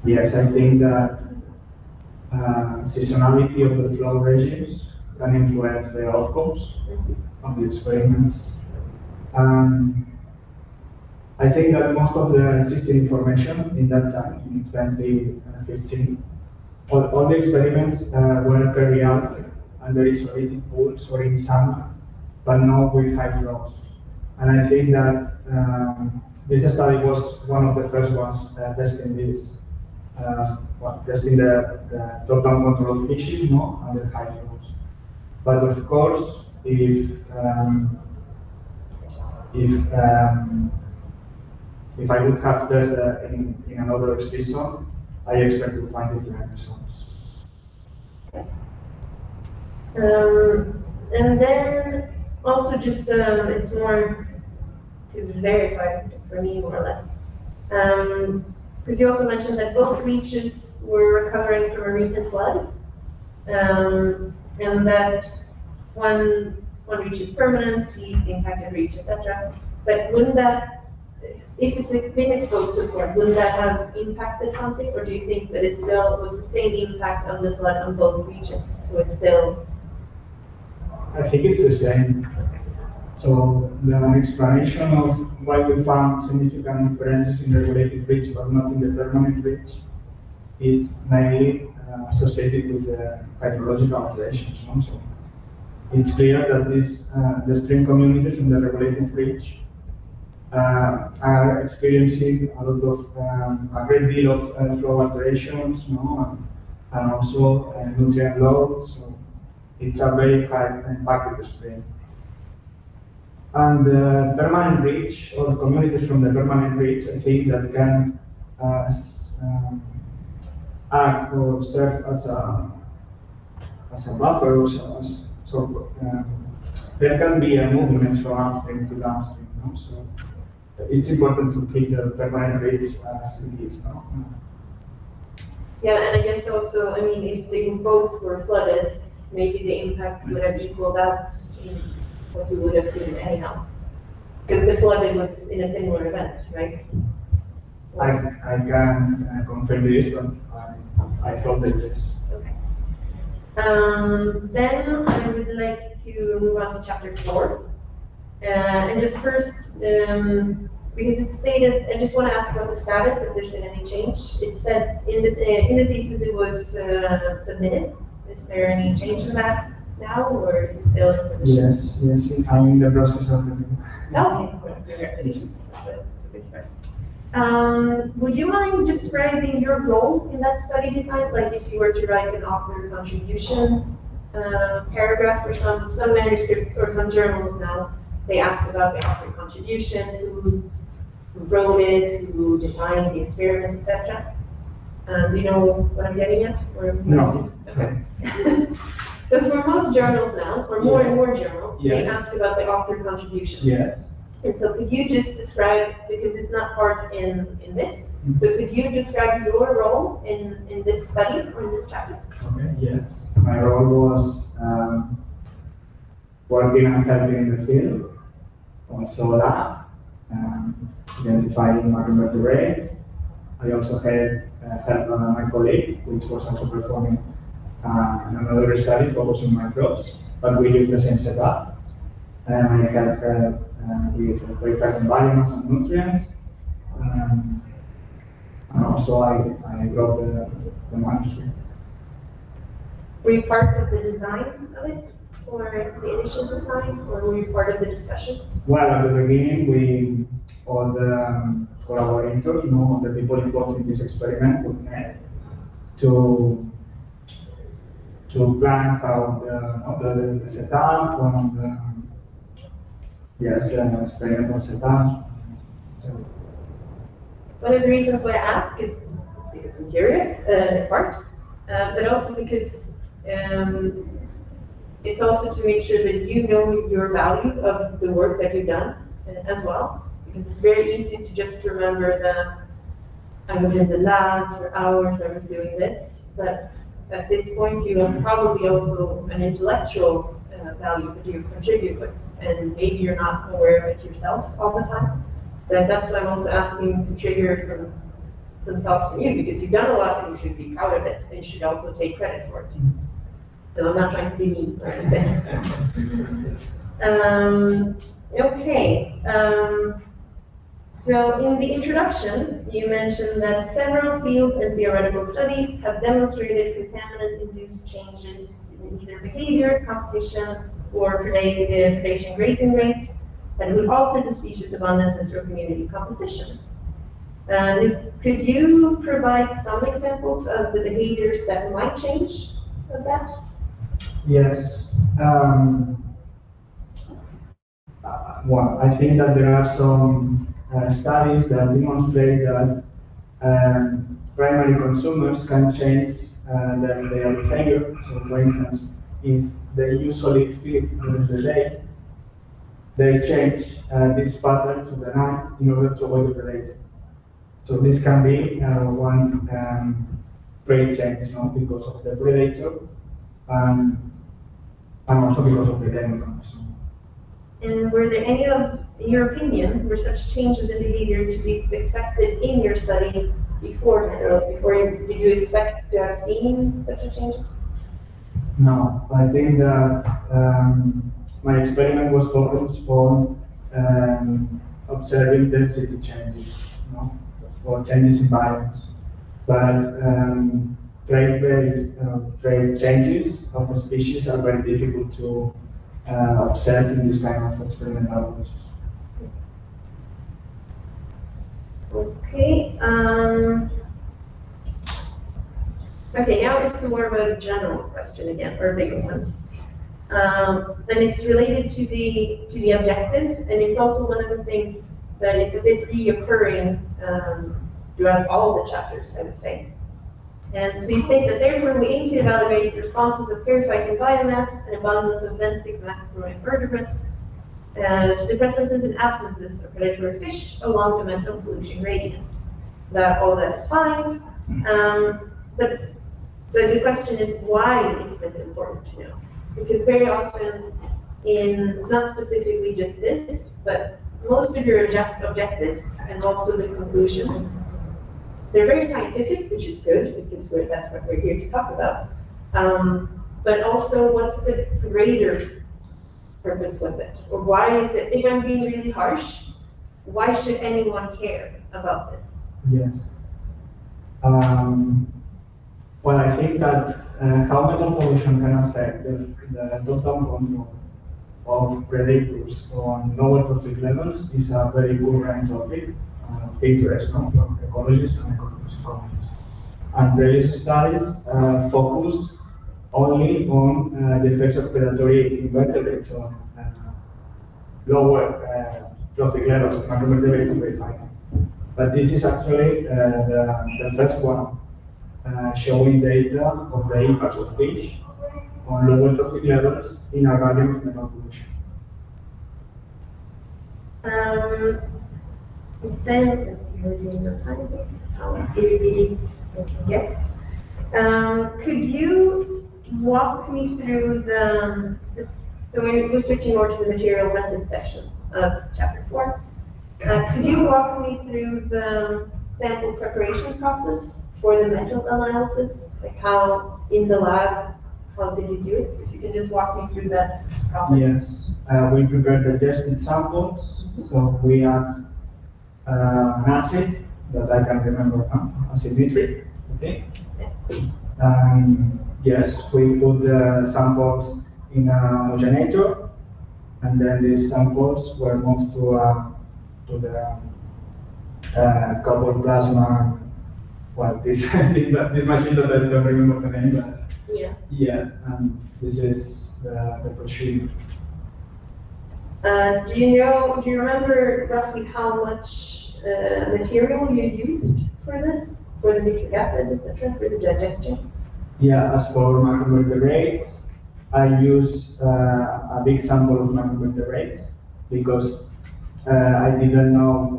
Yes, I think that seasonality of the flow regimes can influence the outcomes of the experiments. I think that most of the existing information in that time, in 2015, all the experiments were carried out under isolated pools or in summer, but not with high flows. And I think that this study was one of the first ones testing this, testing the top-down control fishes, under high flows. But of course, if I would have tested in another season, I expect to find different results. And then also just, it's more to verify for me, more or less. Because you also mentioned that both reaches were recovering from a recent flood, and that one reach is permanent, least impacted reach, etc. But wouldn't that, if it's been exposed before, wouldn't that have impacted something, or do you think that it still was the same impact of the flood on both reaches? So it's still. I think it's the same. So the explanation of why we found significant differences in the regulated reach but not in the permanent reach, it's mainly associated with the hydrological alterations. So it's clear that the stream communities in the regulated reach are experiencing a lot of a great deal of flow alterations, and also nutrient load. So it's a very high impacted stream. And the permanent reach, or communities from the permanent reach, I think that can act or serve as a buffer, or so there can be a movement from upstream to downstream. So it's important to keep the permanent reach as it is now. Yeah, and I guess also, I mean, if they both were flooded, maybe the impact would have equaled out in what we would have seen anyhow. Because the flooding was in a similar event, right? I can confirm this, but I thought that yes. Okay. Then I would like to move on to chapter 4. And just first, because it's stated, I just want to ask about the status, if there's been any change. It said in the thesis it was submitted. Is there any change in that now, or is it still in submission? Yes, I'm in the process of it. Okay, congratulations. That's a good start. Would you mind describing your role in that study design? Like if you were to write an author contribution paragraph, or some manuscripts or some journals now, they ask about the author contribution, who wrote it, who designed the experiment, etc. Do you know what I'm getting at? Or No. Okay. So for most journals now, or more and more journals, they ask about the author contribution. Yes. And so could you just describe, because it's not part in this, so could you describe your role in this study or in this chapter? Okay, yes. My role was working and helping in the field, also lab, identifying macroinvertebrates. I also had helped my colleague, which was also performing another study focusing on microbes, but we use the same setup. And I helped with verifying biomass and nutrients. And also I wrote the manuscript. Were you part of the design of it, or the initial design, or were you part of the discussion? Well, at the beginning, all the collaborators, the people involved in this experiment, we met to plan how the setup, the experimental setup. One of the reasons why I ask is because I'm curious, in part, but also because it's also to make sure that you know your value of the work that you've done as well. Because it's very easy to just remember that I was in the lab for hours, I was doing this, but at this point you have probably also an intellectual value that you contribute with, and maybe you're not aware of it yourself all the time. So that's why I'm also asking to trigger some thoughts from you, because you've done a lot and you should be proud of it, and you should also take credit for it. So I'm not trying to be mean or anything. Okay. So in the introduction, you mentioned that several field and theoretical studies have demonstrated contaminant-induced changes in either behavior, competition, or predation grazing rate that would alter the species abundances or community composition. Could you provide some examples of the behaviors that might change of that? Yes. Well, I think that there are some studies that demonstrate that primary consumers can change their behavior. So, for instance, if they usually feed during the day, they change this pattern to the night in order to avoid the predator. So this can be one prey change, because of the predator and also because of the chemicals. And were there any in your opinion, were such changes in behavior to be expected in your study beforehand? Did you expect to have seen such changes? No, I think that my experiment was focused on observing density changes, or changes in biomass. But trait changes of a species are very difficult to observe in this kind of experimental process. Okay. Okay, now it's more about a general question again, or a bigger one. And it's related to the objective, and it's also one of the things that is a bit reoccurring throughout all the chapters, I would say. And so you state that therefore we aim to evaluate the responses of purified biomass and abundance of benthic macroinvertebrates to the presences and absences of predatory fish along the mental pollution gradient. All that is fine. But so the question is, why is this important to know? Because very often, in not specifically just this, but most of your objectives and also the conclusions, they're very scientific, which is good because that's what we're here to talk about. But also, what's the greater purpose with it? Or why is it, if I'm being really harsh, why should anyone care about this? Yes. Well, I think that how metal pollution can affect the total control of predators on lower trophic levels is a very current topic of interest from ecologists and ecotoxicologists. And previous studies focus only on the effects of predatory invertebrates on lower trophic levels of macroinvertebrates and very finite. But this is actually the first one showing data of the impact of fish on lower trophic levels in a garden of metal pollution. Then, let's see, we're doing no time. How itty-bitty I can get. Could you walk me through so we're switching over to the material method section of chapter 4. Could you walk me through the sample preparation process for the metal analysis? Like how, in the lab, how did you do it? If you can just walk me through that process. Yes, we prepared the tested samples. So we had an acid that I can remember now, acid nitric, okay? Yes, we put the samples in a homogenator, and then these samples were moved to the coupled plasma. Well, this machine that I don't remember the name, but yeah, and this is the procedure. Do you remember roughly how much material you used for this, for the nitric acid, etc., for the digestion? Yeah, as for macroinvertebrates, I used a big sample of macroinvertebrates because I didn't know,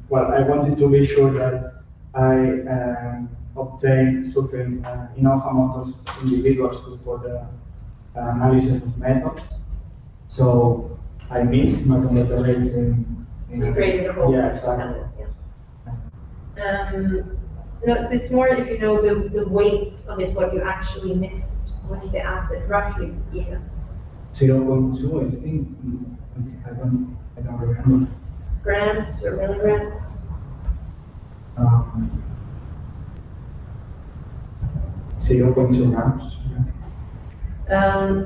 well, I wanted to be sure that I obtained certain enough amount of individuals for the analysis of metals. So I mixed macroinvertebrates in You created a whole yeah, exactly. No, so it's more if you know the weight of it, what you actually mixed with the acid, roughly, yeah. 0.2, I think. I don't remember. Grams or milligrams? 0.2 grams.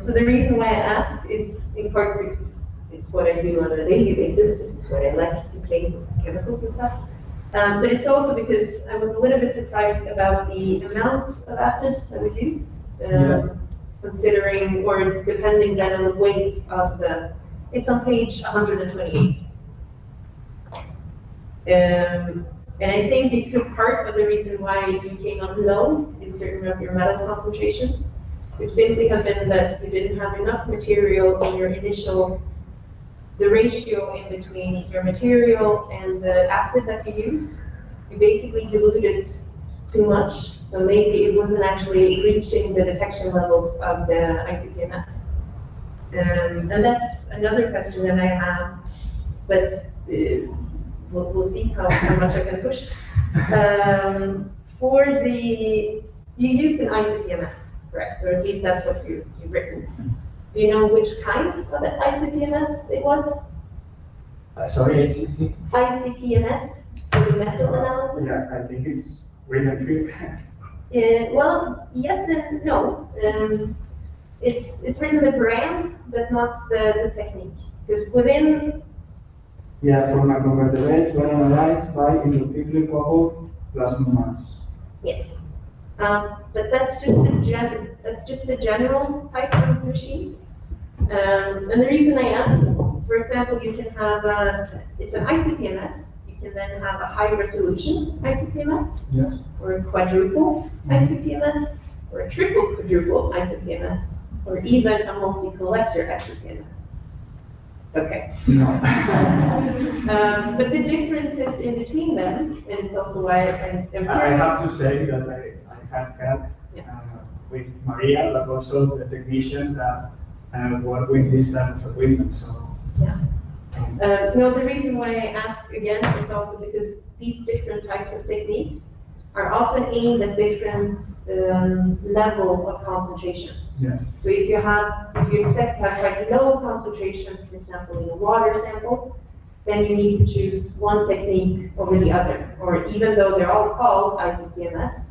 So the reason why I asked, it's in part because it's what I do on a daily basis. It's what I like to play with chemicals and stuff. But it's also because I was a little bit surprised about the amount of acid that was used, considering or depending then on the weight of it's on page 128. And I think it took part of the reason why you came up low in certain of your metal concentrations, which simply have been that you didn't have enough material in your initial, the ratio in between your material and the acid that you use. You basically diluted too much, so maybe it wasn't actually reaching the detection levels of the ICP-MS. And that's another question that I have, but we'll see how much I can push. You used an ICP-MS, correct? Or at least that's what you've written. Do you know which kind of ICP-MS it was? Sorry, ICP? ICP-MS for the metal analysis? Yeah, I think it's really Well, yes and no. It's written the brand, but not the technique. Because within Yeah, for macrovertebrates were analyzed by inductively coupled plasmomass. Yes. But that's just the general type of machine. And the reason I ask, for example, you can have it's an ICP-MS. You can then have a high resolution ICP-MS, Yes. or a quadruple ICP-MS, or a triple quadruple ICP-MS, or even a multi-collector ICP-MS. Okay. No. But the differences in between them, and it's also why I'm I have to say that I have had with Maria, but also the technicians that work with this type of equipment. So. Yeah. No, the reason why I ask again is also because these different types of techniques are often aimed at different level of concentrations. Yeah. So if you expect to have quite low concentrations, for example, in a water sample, then you need to choose one technique over the other. Or even though they're all called ICP-MS,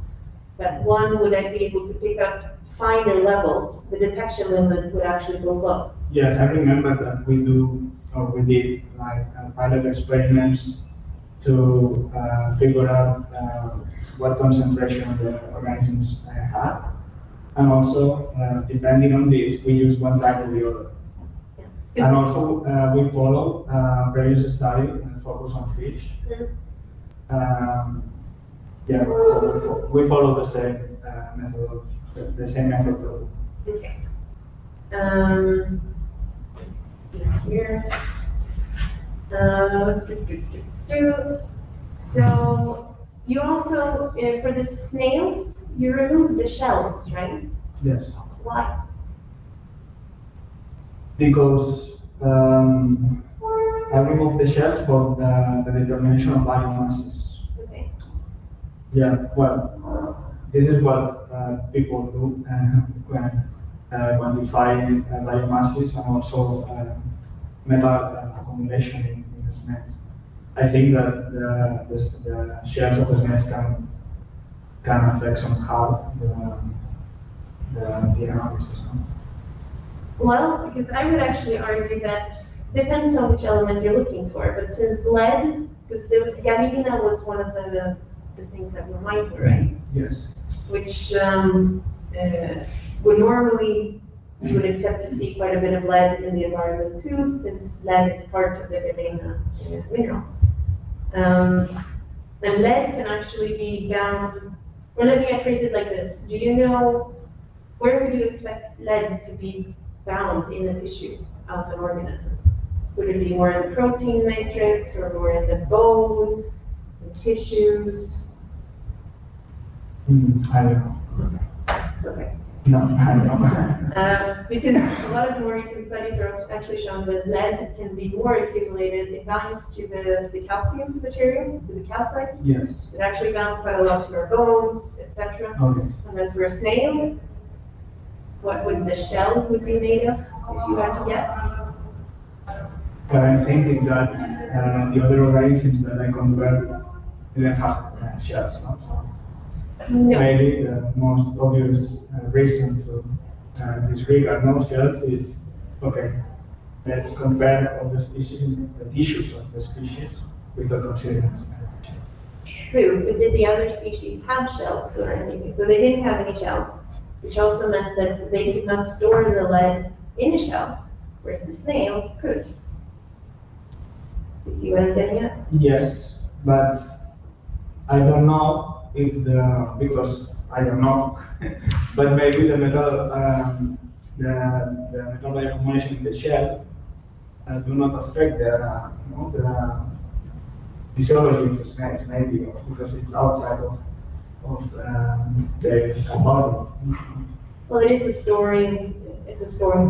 but one would then be able to pick up finer levels, the detection limit would actually go low. Yes, I remember that we did like pilot experiments to figure out what concentration the organisms had. And also, depending on this, we use one type or the other. Yeah. And also, we follow previous study and focus on fish. Yeah, so we follow the same method, the same method. Okay. Let's see here. So you also, for the snails, you remove the shells, right? Yes. Why? Because I remove the shells for the determination of biomasses. Okay. Yeah, well, this is what people do when quantifying biomasses and also metal accumulation in the snails. I think that the shells of the snails can affect somehow the analysis. Well, because I would actually argue that depends on which element you're looking for. But since lead, because there was galena was one of the things that were mined, right? Yes. Which would normally you would expect to see quite a bit of lead in the environment too, since lead is part of the galena mineral. And lead can actually be found. Well, let me phrase it like this: do you know where would you expect lead to be found in the tissue of an organism? Would it be more in the protein matrix or more in the bone, in tissues? I don't know. It's okay. No, I don't know. Because a lot of more recent studies are actually shown that lead can be more accumulated. It binds to the calcium material, to the calcite. Yes. It actually binds quite a lot to our bones, etc. Okay. And then for a snail, what would the shell would be made of, if you had to guess? But I'm thinking that the other organisms that I compared didn't have shells. No? So No. maybe the most obvious reason to disregard no shells is, okay, let's compare all the species, the tissues of the species without considering. True, but did the other species have shells or anything? So they didn't have any shells, which also meant that they could not store the lead in a shell, whereas the snail could. You see what I'm getting at? Yes, but I don't know if because I don't know, but maybe the metal, the metal accumulation in the shell do not affect the physiology of the snails, maybe, because it's outside of the body. Well, it's a storing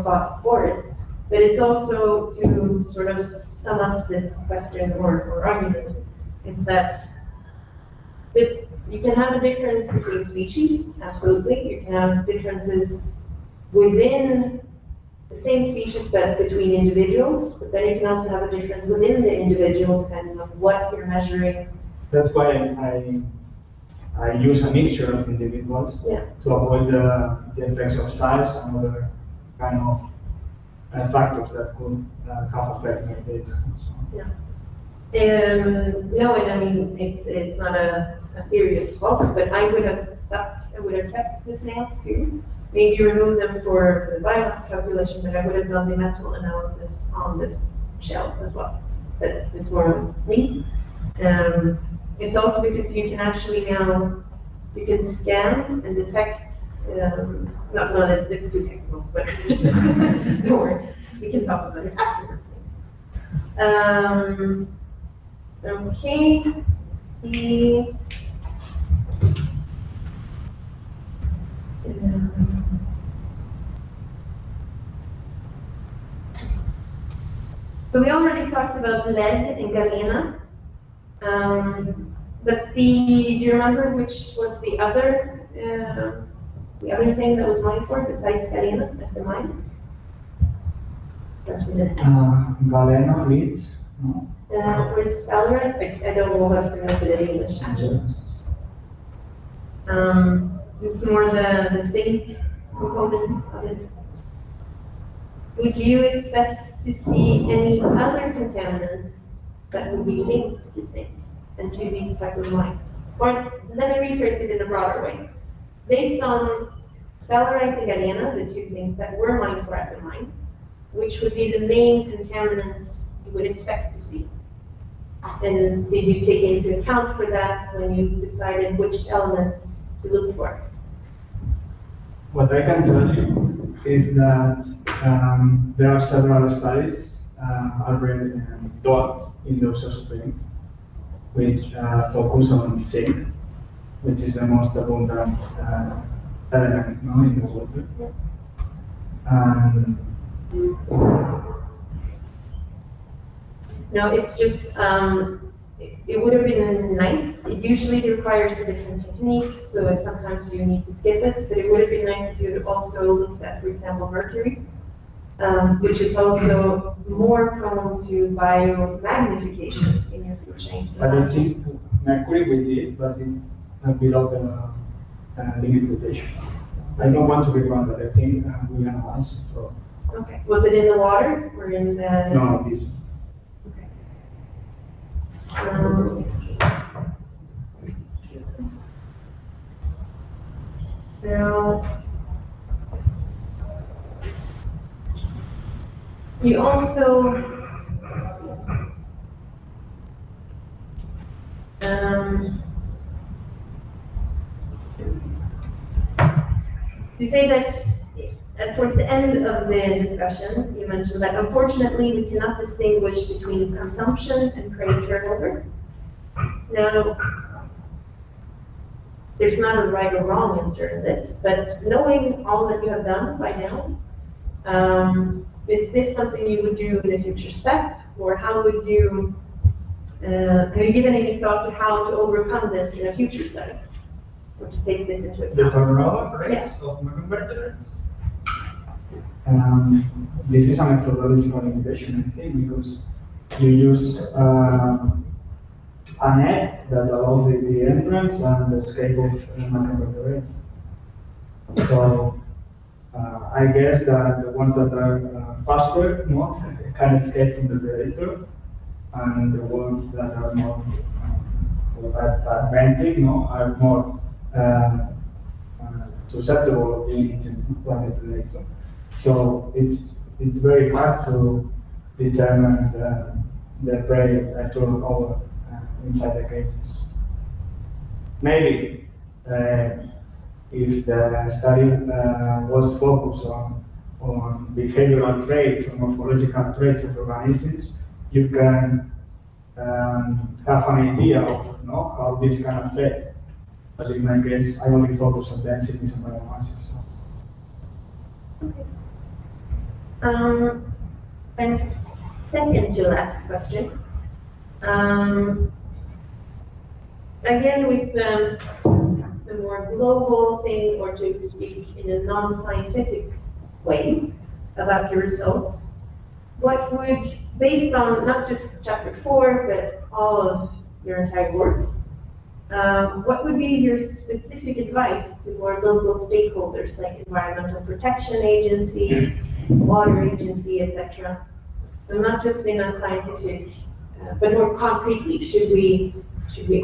spot for it, but it's also to sort of sum up this question or argument, is that you can have a difference between species, absolutely. You can have differences within the same species, but between individuals. But then you can also have a difference within the individual, depending on what you're measuring. That's why I use a mixture of individuals to avoid the effects of size and other kind of factors that could have effect like this. So. Yeah. No, and I mean, it's not a serious fault, but I would have kept the snails too. Maybe remove them for the biomass calculation, but I would have done the metal analysis on this shell as well. But it's more me. It's also because you can actually now, you can scan and detect, it's too technical, but don't worry, we can talk about it afterwards. Okay, so we already talked about lead and galena, but do you remember which was the other thing that was mined for besides galena at the mine? Galena, lead. No. Where's sphalerite? I don't know how to pronounce it in English. Yes. It's more the zinc component of it. Would you expect to see any other contaminants that would be linked to zinc and to these type of mine? Or let me rephrase it in a broader way. Based on sphalerite and galena, the two things that were mined for at the mine, which would be the main contaminants you would expect to see? And did you take into account for that when you decided which elements to look for? What I can tell you is that there are several studies already done in the stream which focus on zinc, which is the most abundant element in the water. No, it's just, it would have been nice. It usually requires a different technique, so sometimes you need to skip it, but it would have been nice if you had also looked at, for example, mercury, which is also more prone to biomagnification in your food chain. So but it is mercury we did, but it's below the limit limitation. I don't want to be wrong, but I think we analyzed. So. Okay. Was it in the water or in the? No, this. Okay. Now, you also to say that towards the end of the discussion, you mentioned that unfortunately we cannot distinguish between consumption and prey turnover. Now, there's not a right or wrong answer in this, but knowing all that you have done by now, is this something you would do in a future step, or how would you, have you given any thought to how to overcome this in a future study? Or to take this into account? The turnover rates of invertebrates. This is a methodological limitation, I think, because you use a net that allows the entrance and the escape of macroinvertebrates. So I guess that the ones that are faster, can escape from the predator, and the ones that are more advanced, are more susceptible of being eaten by the predator. So it's very hard to determine the prey turnover inside the cages. Maybe if the study was focused on behavioral traits or morphological traits of organisms, you can have an idea of how this can affect. But in my case, I only focus on densities and biomasses. Okay. And second to last question. Again, with the more global thing, or to speak in a non-scientific way about your results, what would, based on not just chapter 4, but all of your entire work, what would be your specific advice to more local stakeholders like Environmental Protection Agency, Water Agency, etc.? So not just in a scientific but more concretely, should we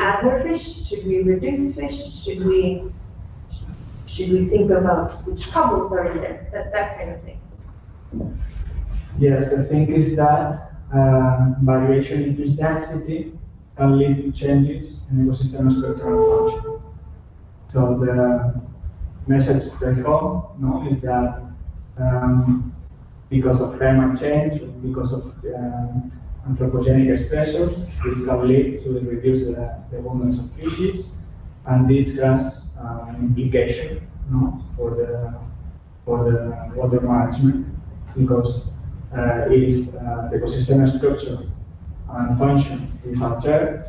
add more fish? Should we reduce fish? Should we think about which couples are in there? That kind of thing. Yes, the thing is that variation in fish density can lead to changes in ecosystem structural function. So the message to take home is that because of climate change, because of anthropogenic stressors, this can lead to reduce the abundance of species, and this has an implication for the water management, because if the ecosystem structure and function is altered,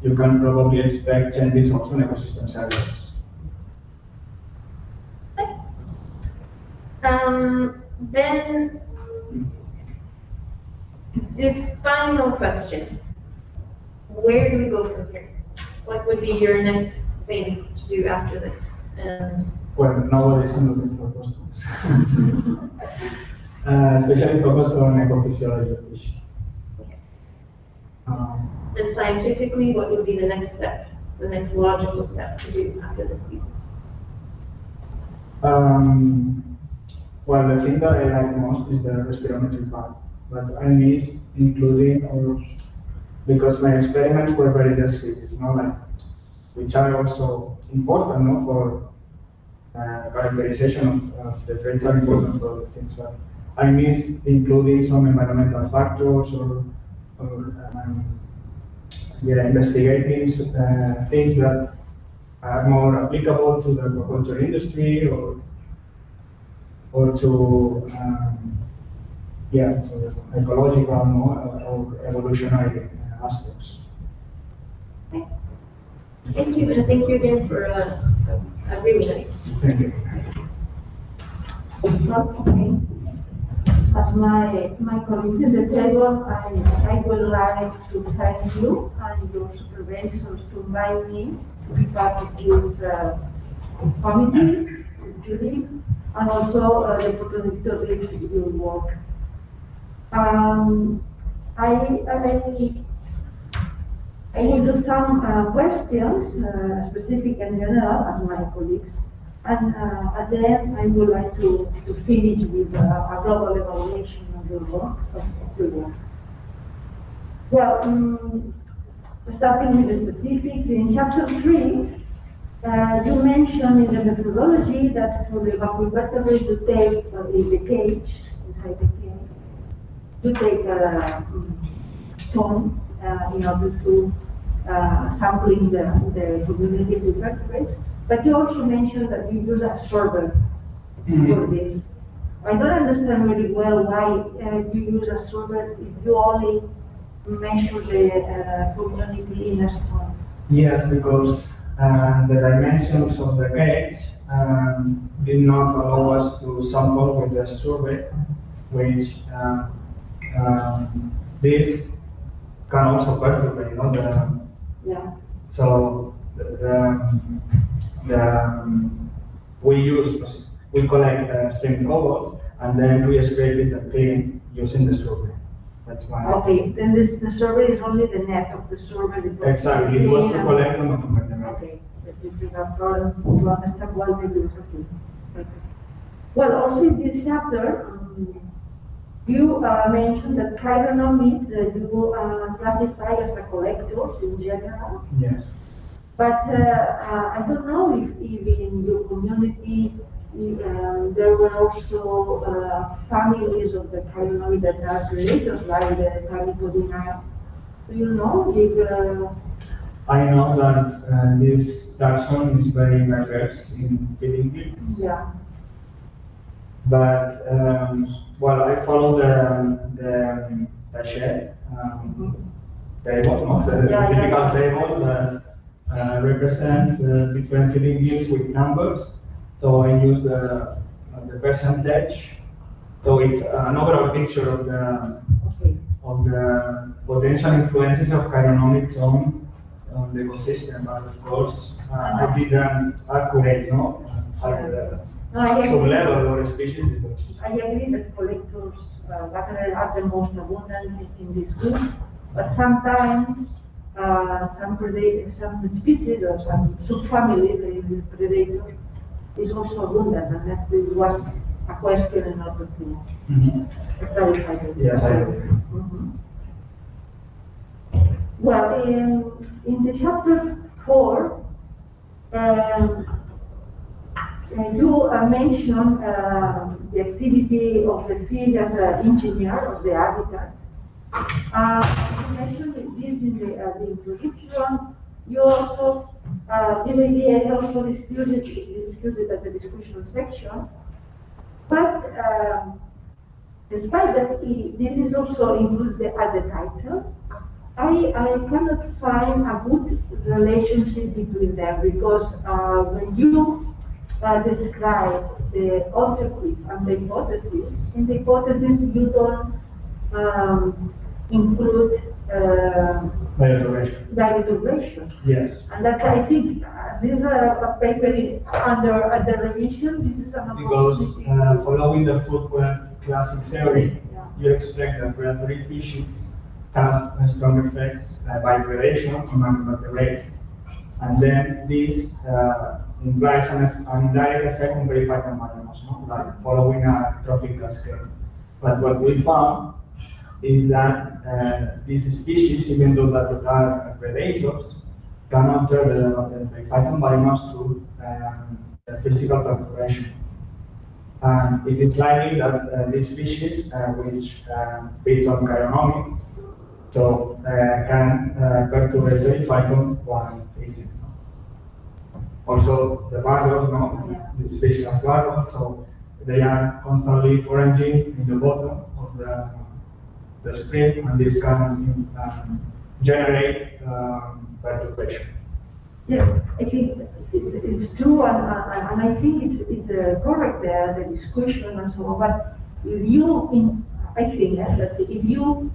you can probably expect changes also in ecosystem services. Then the final question: where do we go from here? What would be your next thing to do after this? Well, nowadays I'm looking for customers. Especially focused on ecophysiology of fishes. Okay. And scientifically, what would be the next step, the next logical step to do after this thesis? Well, the thing that I like most is the respirometry part, but I miss including, because my experiments were very descriptive, which are also important, for characterization of the traits are important for the things that I miss including some environmental factors or investigating things that are more applicable to the aquaculture industry or to so ecological or evolutionary aspects. Okay. Thank you, and thank you again for a really nice. Thank you. Okay. As my colleagues in the table, I would like to thank you and your supervisors to invite me to be part of this committee, this jury, and also the opportunity to read your work. I will do some questions, specific and general, as my colleagues, and at the end I would like to finish with a global evaluation of your work. Well, starting with the specifics, in chapter 3, you mentioned in the methodology that for the macroinvertebrates you take in the cage, inside the cage, you take a stone in order to sampling the community of invertebrates, but you also mentioned that you use a sorber for this. I don't understand very well why you use a sorber if you only measure the community in a stone. Yes, because the dimensions of the cage did not allow us to sample with the survey, which this can also perturbate, Yeah. So we collect stream cobalt and then we scrape it and clean using the survey. That's why. Okay, then the survey is only the net of the survey. Exactly, it was to collect them from the Okay, this is a problem to understand why we use it. Well, also in this chapter, you mentioned that chironomids you classify as a collectors in general. Yes. But I don't know if in your community there were also families of the chironomid that are creators, like the Calypodina. Do you know if? I know that this taxon is very diverse in feeding gills. Yeah. But well, I follow the shed table, the typical table that represents the different feeding gills with numbers. So I use the percentage. So it's an overall picture of the potential influences of chironomids on the ecosystem. But of course, I didn't accurate, some level or species. I agree that collectors are the most abundant in this group. But sometimes some species or some subfamily, the predator, is also abundant, and that was a question in order to clarify this. Yes, I agree. Well, in the chapter 4, you mention the activity of the fish as an engineer of the habitat. You mentioned this in the introduction. You also, this idea is also discussed at the discussion section. But despite that, this is also included at the title. I cannot find a good relationship between them, because when you describe the objective and the hypothesis, in the hypothesis you don't include biodistribution. Yes. And that, I think, this is a paper under revision. This is an Because following the food web classic theory, you expect that predatory species have strong effects by predation on invertebrates. And then this implies an indirect effect on verified environments, like following a tropical scale. But what we found is that these species, even though that they are predators, can alter the verified environments through physical perturbation. And it is likely that these species, which based on cryonomics, so can perturb the phyton while eating. Also, the barrels, the species as barrels, so they are constantly foraging in the bottom of the stream, and this can generate perturbation. Yes, I think it's true, and I think it's correct the discussion and so on. But if you, I think that if you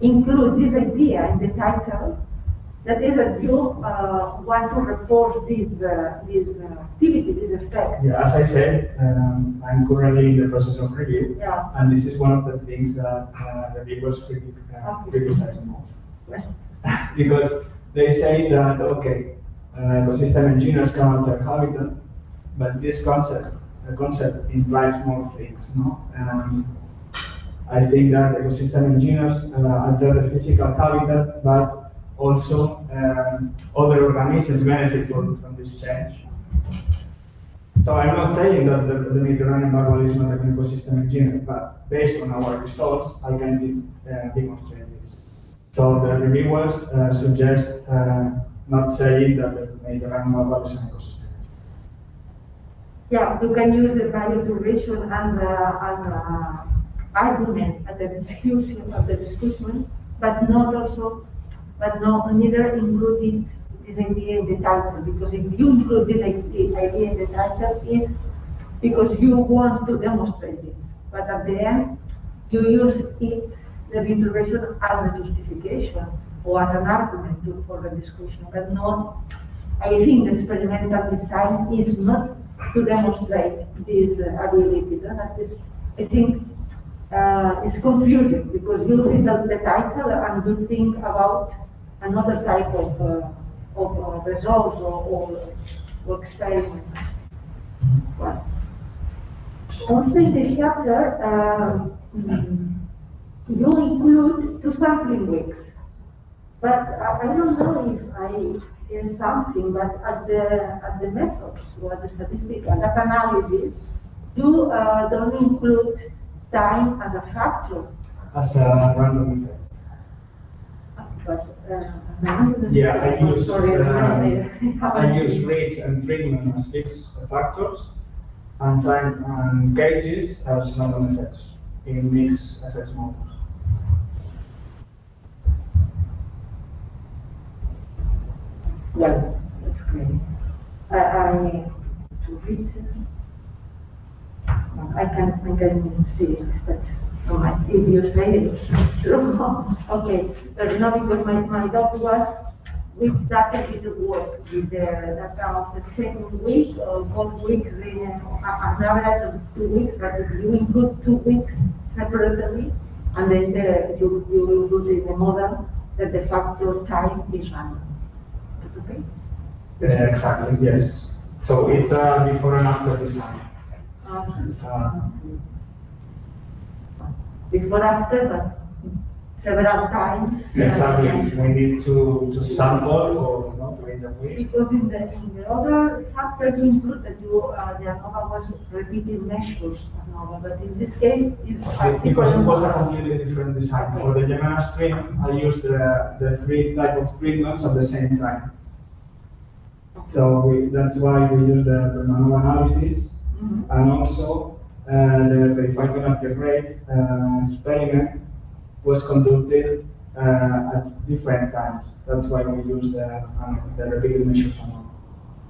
include this idea in the title, that is that you want to reinforce this activity, this effect. Yeah, as I said, I'm currently in the process of review, and this is one of the things that the reviewers criticize most. Yes. Because they say that, okay, ecosystem engineers can alter habitats, but this concept implies more things, no? I think that ecosystem engineers alter the physical habitat, but also other organisms benefit from this change. So I'm not saying that the Mediterranean barbel is not an ecosystem engineer, but based on our results, I can demonstrate this. So the reviewers suggest not saying that the Mediterranean barbel is an ecosystem. Yeah, you can use the biodistribution as an argument at the discussion, but neither including this idea in the title. Because if you include this idea in the title, is because you want to demonstrate this. But at the end, you use it, the integration, as a justification or as an argument for the discussion, but not. I think the experimental design is not to demonstrate this ability. That is, I think, it's confusing, because you read the title and you think about another type of results or experiments. Well, also in this chapter, you include 2 sampling weeks, but I don't know if I hear something, but at the methods or the statistical analysis, you don't include time as a factor. As a random effect. Yeah, I use rate and treatment as fixed factors, and time and gauges as random effects in mixed effects models. Well, that's great. I can see it, but if you say it's true. Okay, but no, because my doubt was which data did you work with the data of the second week or 4 weeks in an average of 2 weeks, but if you include 2 weeks separately, and then you include in the model that the factor time is random. Okay? Exactly, yes. So it's a before and after design. Before, after, but several times. Exactly. We need to sample or not during the week. Because in the other chapters include that the ANOVA was repeating measures ANOVA, but in this case it's Because it was a completely different design. Okay. For the Gemini stream, I used the three type of treatments at the same time. So that's why we use the manual analysis, and also the verified connected rate experiment was conducted at different times. That's why we use the repeated measures.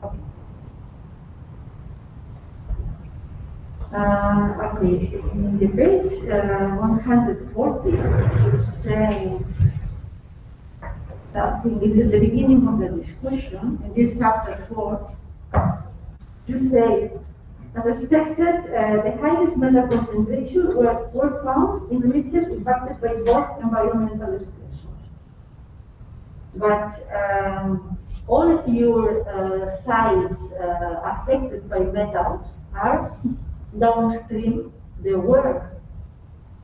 Okay. Okay, in the page 140, it's saying something. This is the beginning of the discussion. In this chapter 4, you say, as expected, the highest metal concentrations were found in regions impacted by both environmental stressors. But all your sites affected by metals are downstream the work,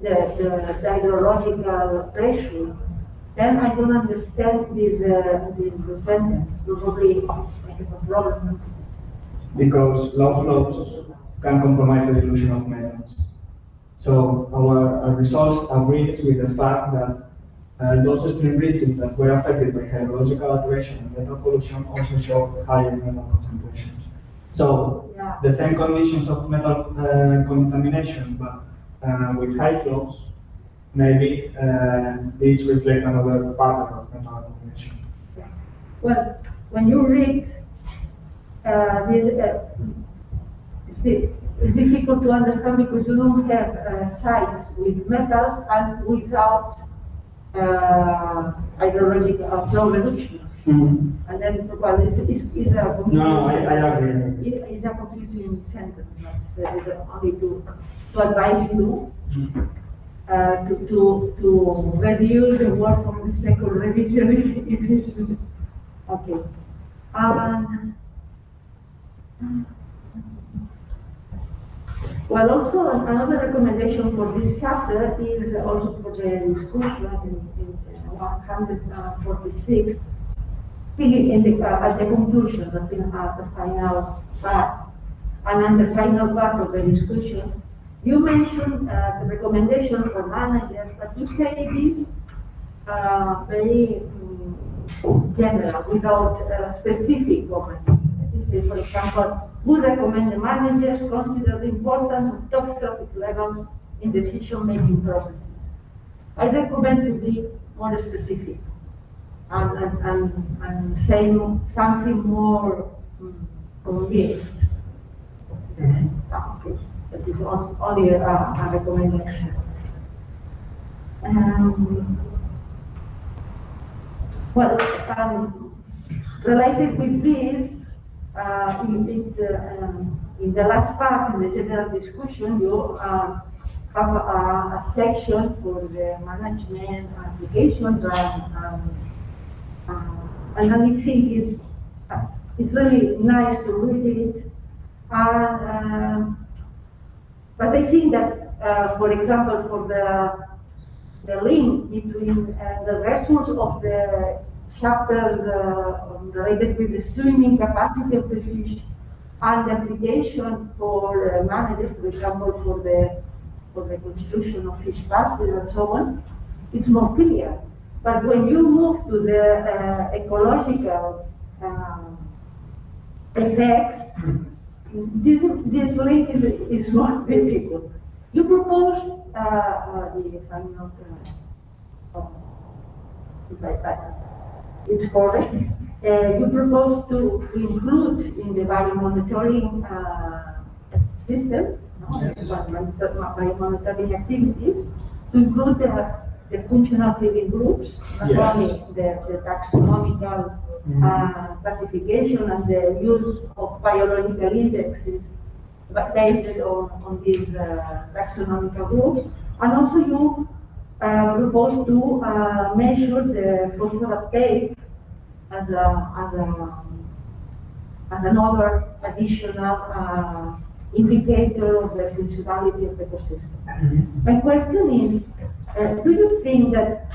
the hydrological pressure. Then I don't understand this sentence. Probably I have a problem. Because low flows can compromise the dilution of metals. So our results agree with the fact that those stream regions that were affected by hydrological alteration and metal pollution also show higher metal concentrations. So the same conditions of metal contamination, but with high flows, maybe these reflect another pattern of metal accumulation. Well, when you read this, it's difficult to understand because you don't have sites with metals and without hydrological flow reduction. And then, well, it's a confusing. No, I agree. It's a confusing sentence. That's only to advise you to review the work from the second revision if it's okay. Well, also another recommendation for this chapter is also for the discussion in 146, at the conclusions, at the final part, and on the final part of the discussion, you mentioned the recommendation for managers, but you say this very general, without specific comments. You say, for example, we recommend the managers consider the importance of top trophic levels in decision-making processes. I recommend to be more specific and saying something more convinced. Okay. That is only a recommendation. Related with this, in the last part, in the general discussion, you have a section for the management applications, and I think it's really nice to read it. But I think that, for example, for the link between the results of the chapters related with the swimming capacity of the fish and the application for managers, for example, for the construction of fish passes and so on, it's more clear. But when you move to the ecological effects, this link is more difficult. You propose, if I'm not, it's correct, you propose to include in the biomonitoring system, biomonitoring activities, to include the functional living groups, not only the taxonomical classification and the use of biological indexes, but based on these taxonomical groups, and also you proposed to measure the phosphorus uptake as another additional indicator of the functionality of the ecosystem. My question is, do you think that,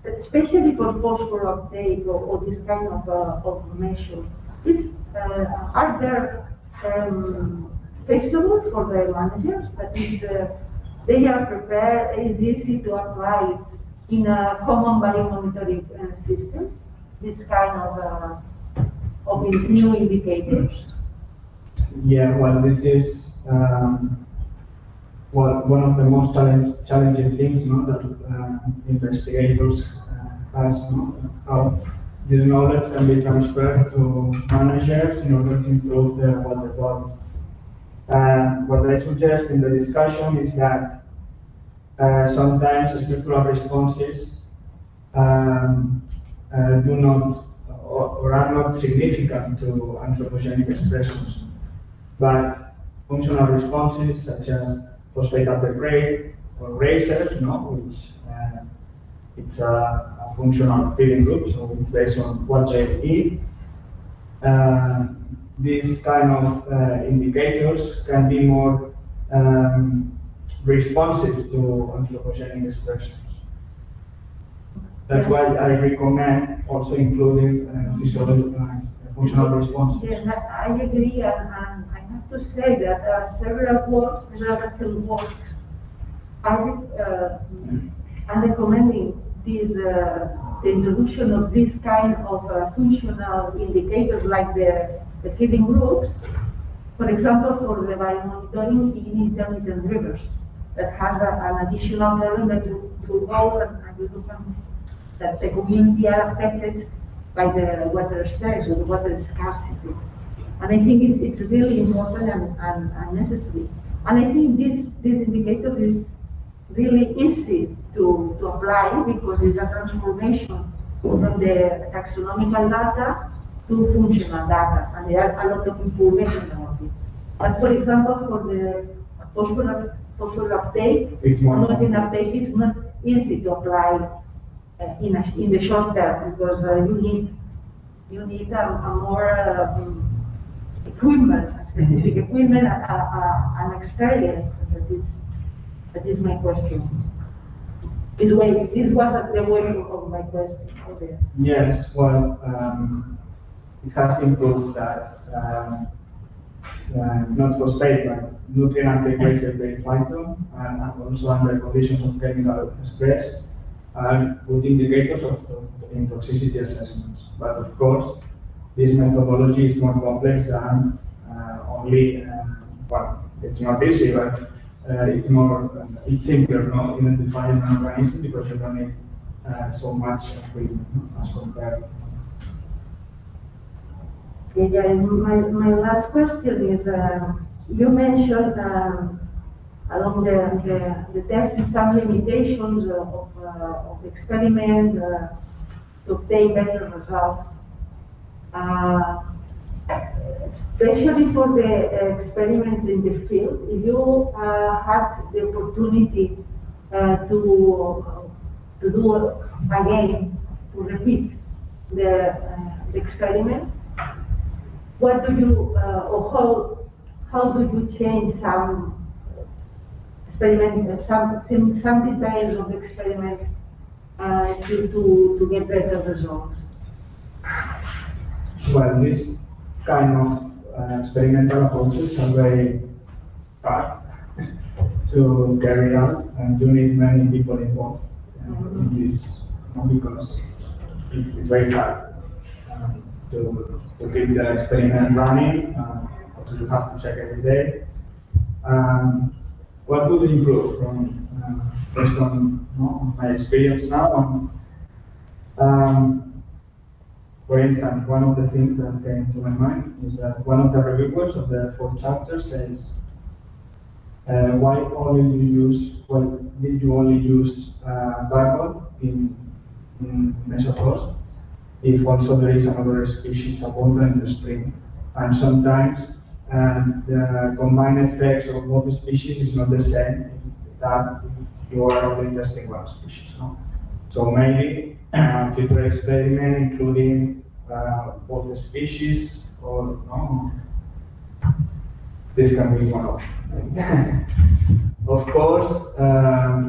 especially for phosphorus uptake or this kind of measure, are there feasible for the managers? That is, they are prepared, it is easy to apply in a common biomonitoring system, this kind of new indicators? Yeah, well, this is one of the most challenging things, that investigators has, how this knowledge can be transferred to managers in order to improve the water quality. What I suggest in the discussion is that sometimes structural responses do not or are not significant to anthropogenic expressions, but functional responses such as phosphate uptake rate or racers, which it's a functional feeding group, so it's based on what they eat. These kind of indicators can be more responsive to anthropogenic expressions. That's why I recommend also including functional responses. Yes, I agree, and I have to say that several recent works are recommending this, the introduction of this kind of functional indicators like the feeding groups, for example, for the biomonitoring in intermittent rivers, that has an additional level that you go and you look that the community are affected by the water stress or the water scarcity. And I think it's really important and necessary. And I think this indicator is really easy to apply because it's a transformation from the taxonomical data to functional data, and there are a lot of information about it. But for example, for the phosphorus uptake, protein uptake is not easy to apply in the short term because you need a more equipment, a specific equipment, an experience. That is my question. This was the way of my question. Okay. Yes, well, it has improved that not phosphate, but nutrient integrated base phyton, and also under conditions of chemical stress, are good indicators of toxicity assessments. But of course, this methodology is more complex than only, well, it's not easy, but it's simpler, identifying an organism because you don't need so much equipment as compared. Yeah, my last question is, you mentioned along the text some limitations of experiment to obtain better results, especially for the experiments in the field. If you had the opportunity to do again, to repeat the experiment, what do you, or how do you change some experiment, some details of the experiment to get better results? Well, this kind of experimental approaches are very hard to carry out, and you need many people involved in this because it's very hard to keep the experiment running. Also, you have to check every day. What could improve from based on my experience now? For instance, one of the things that came to my mind is that one of the reviewers of the 4th chapter says, why did you only use barbel in mesopause if also there is another species abundant in the stream? And sometimes the combined effects of both species is not the same. That you are only testing one species. No? So maybe future experiment including both the species or no. This can be one option. Of course,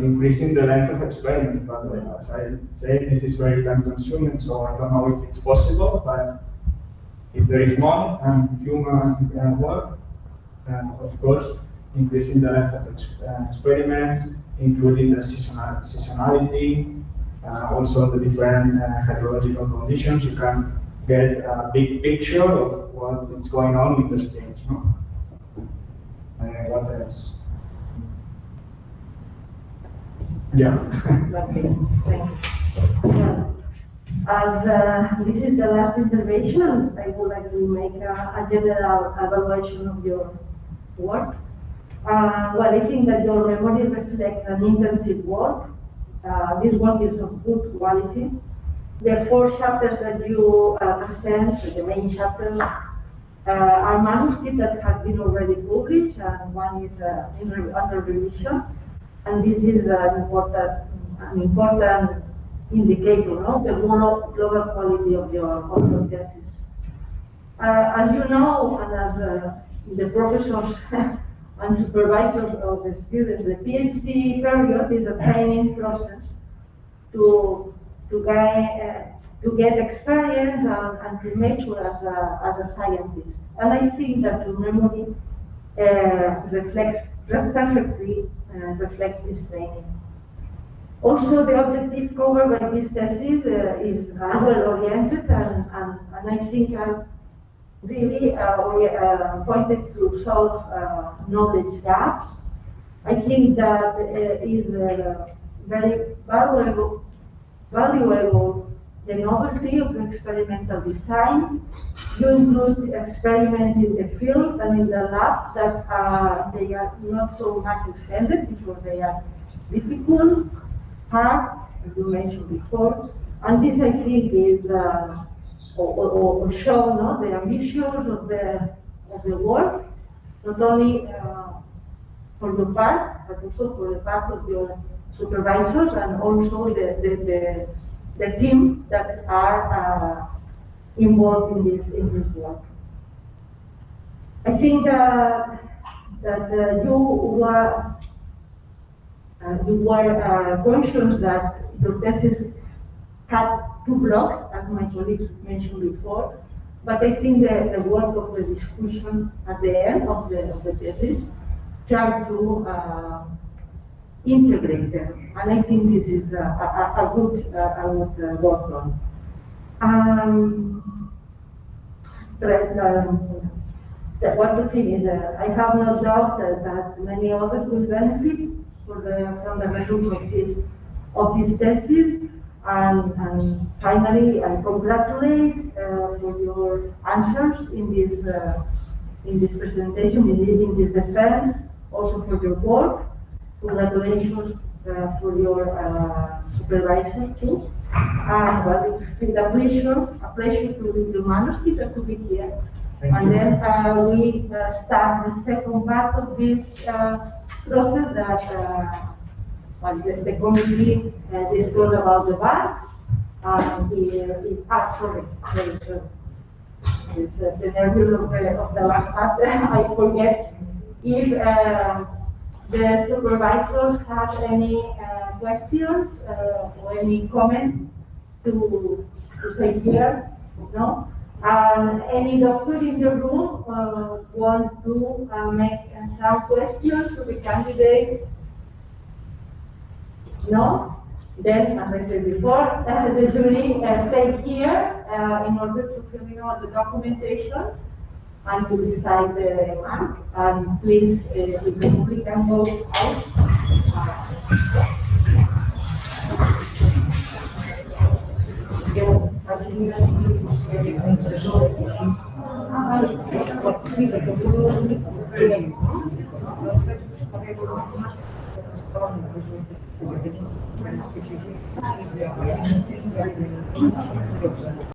increasing the length of experiment, but as I say, this is very time consuming, so I don't know if it's possible, but if there is more human work, of course, increasing the length of experiments, including the seasonality, also the different hydrological conditions, you can get a big picture of what is going on in the streams. No? What else? Yeah. Okay, thank you. Yeah. As this is the last intervention, I would like to make a general evaluation of your work. Well, I think that your memory reflects an intensive work. This work is of good quality. The 4 chapters that you present, the main chapters, are manuscripts that have been already published, and one is under revision. And this is an important indicator of the global quality of your thesis. As you know, and as the professors and supervisors of the students, the PhD period is a training process to get experience and to mature as a scientist. And I think that your memory perfectly reflects this training. Also, the objective covered by this thesis is well-oriented and I think really pointed to solve knowledge gaps. I think that is very valuable the novelty of the experimental design. You include experiments in the field and in the lab that they are not so much extended because they are difficult, hard, as you mentioned before. And this, I think, is or show the ambitions of the work, not only for your part, but also for the part of your supervisors and also the team that are involved in this work. I think that you were conscious that your thesis had 2 blocks, as my colleagues mentioned before, but I think the work of the discussion at the end of the thesis tried to integrate them, and I think this is a good work on. What to think is, I have no doubt that many others will benefit from the results of this thesis. And finally, I congratulate for your answers in this presentation, in this defense, also for your work. Congratulations for your supervisors too. And well, it's been a pleasure to read the manuscript and to be here. And then we start the second part of this process that the committee discussed about the bugs. It's the nervous of the last part. I forget if the supervisors have any questions or any comment to say here. No? And any doctor in the room want to make some questions to the candidate? No? Then, as I said before, the jury stay here in order to fill in all the documentation and to decide the mark. And please, if the public can go out.